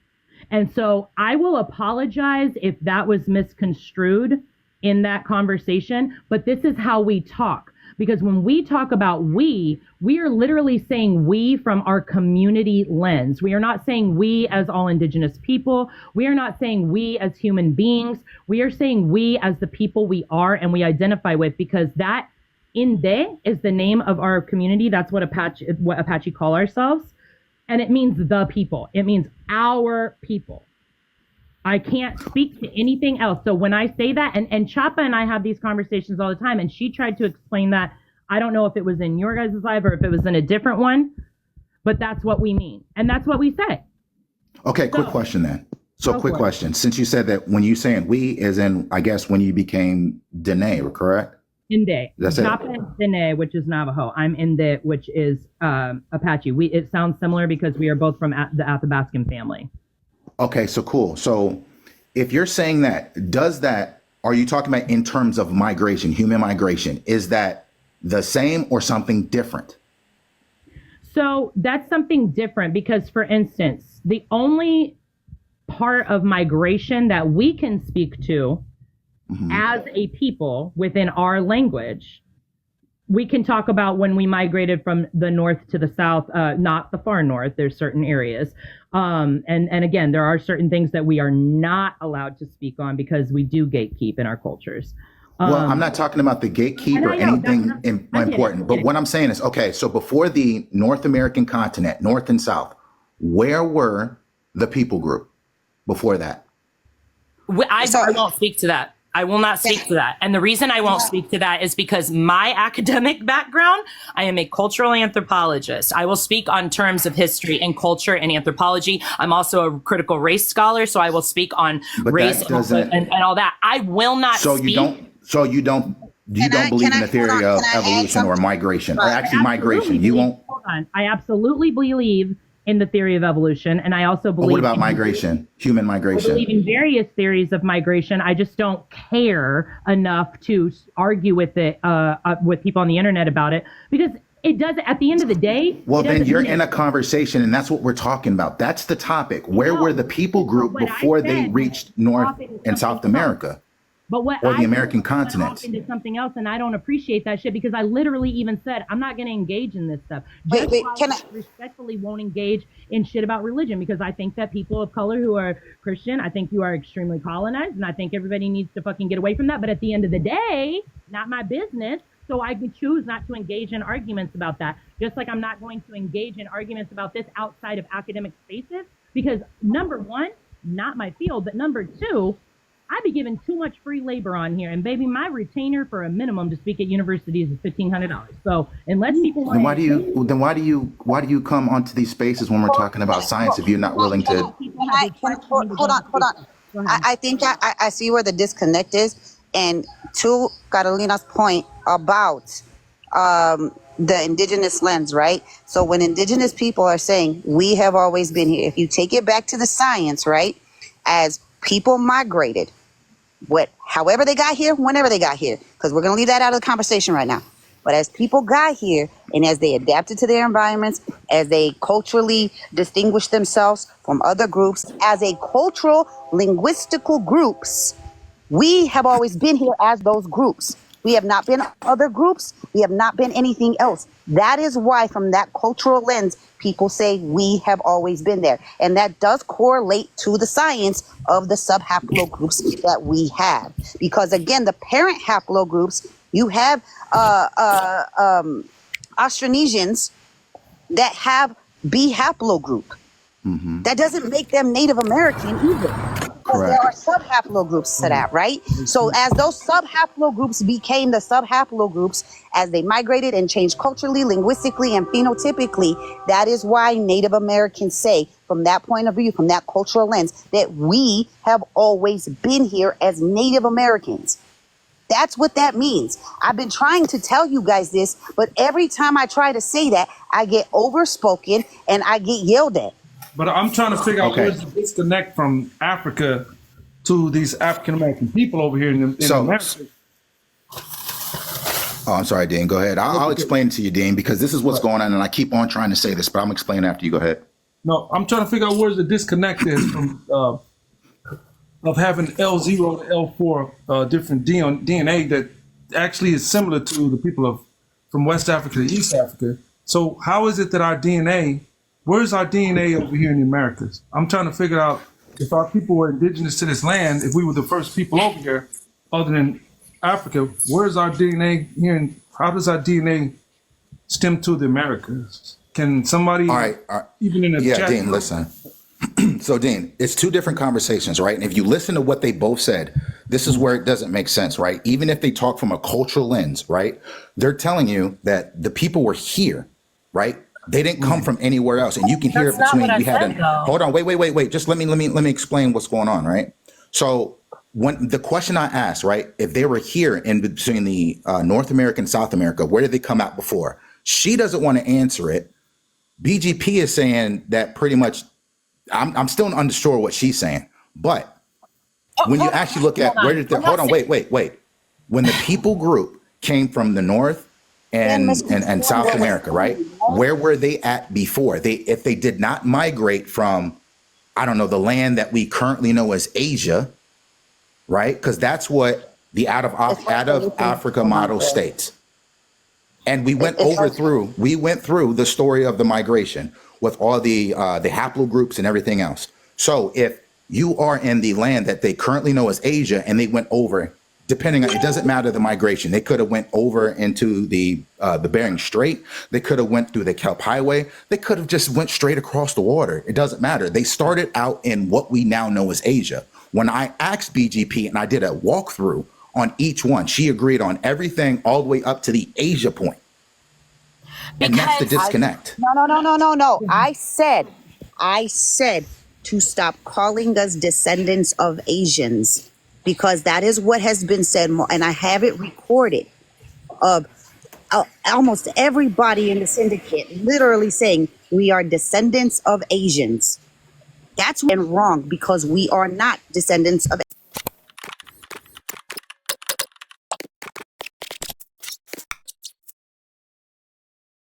And so I will apologize if that was misconstrued in that conversation, but this is how we talk. Because when we talk about we are literally saying we from our community lens. We are not saying we as all indigenous people. We are not saying we as human beings. We are saying we as the people we are and we identify with, because that Inde is the name of our community. That's what Apache call ourselves. And it means the people. It means our people. I can't speak to anything else. So when I say that, and Chapa and I have these conversations all the time, and she tried to explain that. I don't know if it was in your guys' live or if it was in a different one, but that's what we mean. And that's what we say. Okay, quick question then. So quick question. Since you said that when you saying we is in, I guess, when you became Dene, correct? Inde. That's it. Chapa Dene, which is Navajo. I'm Inde, which is Apache. It sounds similar because we are both from the Athabascan family. Okay, so cool. So if you're saying that, are you talking about in terms of migration, human migration? Is that the same or something different? So that's something different because, for instance, the only part of migration that we can speak to as a people within our language, we can talk about when we migrated from the north to the south, not the far north. There's certain areas. And again, there are certain things that we are not allowed to speak on because we do gatekeep in our cultures. Well, I'm not talking about the gatekeep or anything important, but what I'm saying is, okay, so before the North American continent, North and South, where were the people group before that? I won't speak to that. I will not speak to that. And the reason I won't speak to that is because my academic background, I am a cultural anthropologist. I will speak on terms of history and culture and anthropology. I'm also a critical race scholar, so I will speak on race and all that. I will not speak. You don't believe in the theory of evolution or migration, or actually migration. You won't. Hold on. I absolutely believe in the theory of evolution, and I also believe. What about migration? Human migration. I believe in various theories of migration. I just don't care enough to argue with it with people on the internet about it because it doesn't. At the end of the day. Well, then you're in a conversation, and that's what we're talking about. That's the topic. Where were the people group before they reached North and South America? But what or the American continent into something else, and I don't appreciate that shit because I literally even said I'm not going to engage in this stuff. I respectfully won't engage in shit about religion because I think that people of color who are Christian, I think you are extremely colonized, and I think everybody needs to fucking get away from that. But at the end of the day, not my business. So I can choose not to engage in arguments about that. Just like I'm not going to engage in arguments about this outside of academic spaces because number one, not my field, but number two, I be given too much free labor on here, and baby, my retainer for a minimum to speak at universities is $1,500. So unless people want, then why do you come onto these spaces when we're talking about science if you're not willing to? Hold on. I think I see where the disconnect is, and to Carolina's point about the indigenous lens, right? So when indigenous people are saying we have always been here, if you take it back to the science, right, as people migrated. However they got here, whenever they got here, because we're going to leave that out of the conversation right now. But as people got here and as they adapted to their environments, as they culturally distinguished themselves from other groups, as a cultural, linguistical groups, we have always been here as those groups. We have not been other groups. We have not been anything else. That is why, from that cultural lens, people say we have always been there. And that does correlate to the science of the subhaplogroups that we have. Because, again, the parent haplogroups, you have Austronesians that have B haplogroup. Mm-hmm. That doesn't make them Native American either. Because there are subhaplogroups to that, right? So as those subhaplogroups became the subhaplogroups, as they migrated and changed culturally, linguistically, and phenotypically, that is why Native Americans say, from that point of view, from that cultural lens, that we have always been here as Native Americans. That's what that means. I've been trying to tell you guys this, but every time I try to say that, I get overspoken and I get yelled at. But I'm trying to figure out where's the disconnect from Africa to these African American people over here in America. Oh, I'm sorry, Dean. Go ahead. I'll explain it to you, Dean, because this is what's going on, and I keep on trying to say this, but I'm explaining after you. Go ahead. No, I'm trying to figure out where's the disconnect is from of having L0 to L4 different DNA that actually is similar to the people from West Africa to East Africa. So how is it that our DNA? Where's our DNA over here in the Americas? I'm trying to figure out if our people were indigenous to this land, if we were the first people over here, other than Africa, where's our DNA here? And how does our DNA stem to the Americas? Can somebody, even in the chat? Dean, listen. So, Dean, it's two different conversations, right? And if you listen to what they both said, this is where it doesn't make sense, right? Even if they talk from a cultural lens, right? They're telling you that the people were here, right? They didn't come from anywhere else, and you can hear it between. Hold on, wait. Just let me explain what's going on, right? So when the question I asked, right, if they were here in between the North America and South America, where did they come out before? She doesn't want to answer it. BGP is saying that pretty much. I'm still unsure what she's saying, but when you actually look at where did the wait. When the people group came from the North and South America, right? Where were they at before? If they did not migrate from, I don't know, the land that we currently know as Asia, right? Because that's what the out of Africa model states. And we went through the story of the migration with all the haplogroups and everything else. So if you are in the land that they currently know as Asia and they went over, depending on, it doesn't matter the migration. They could have went over into the Bering Strait. They could have went through the Kelp Highway. They could have just went straight across the water. It doesn't matter. They started out in what we now know as Asia. When I asked BGP and I did a walkthrough on each one, she agreed on everything all the way up to the Asia point. And that's the disconnect. No. I said to stop calling us descendants of Asians, because that is what has been said more, and I have it recorded of almost everybody in the syndicate literally saying we are descendants of Asians. That's wrong, because we are not descendants of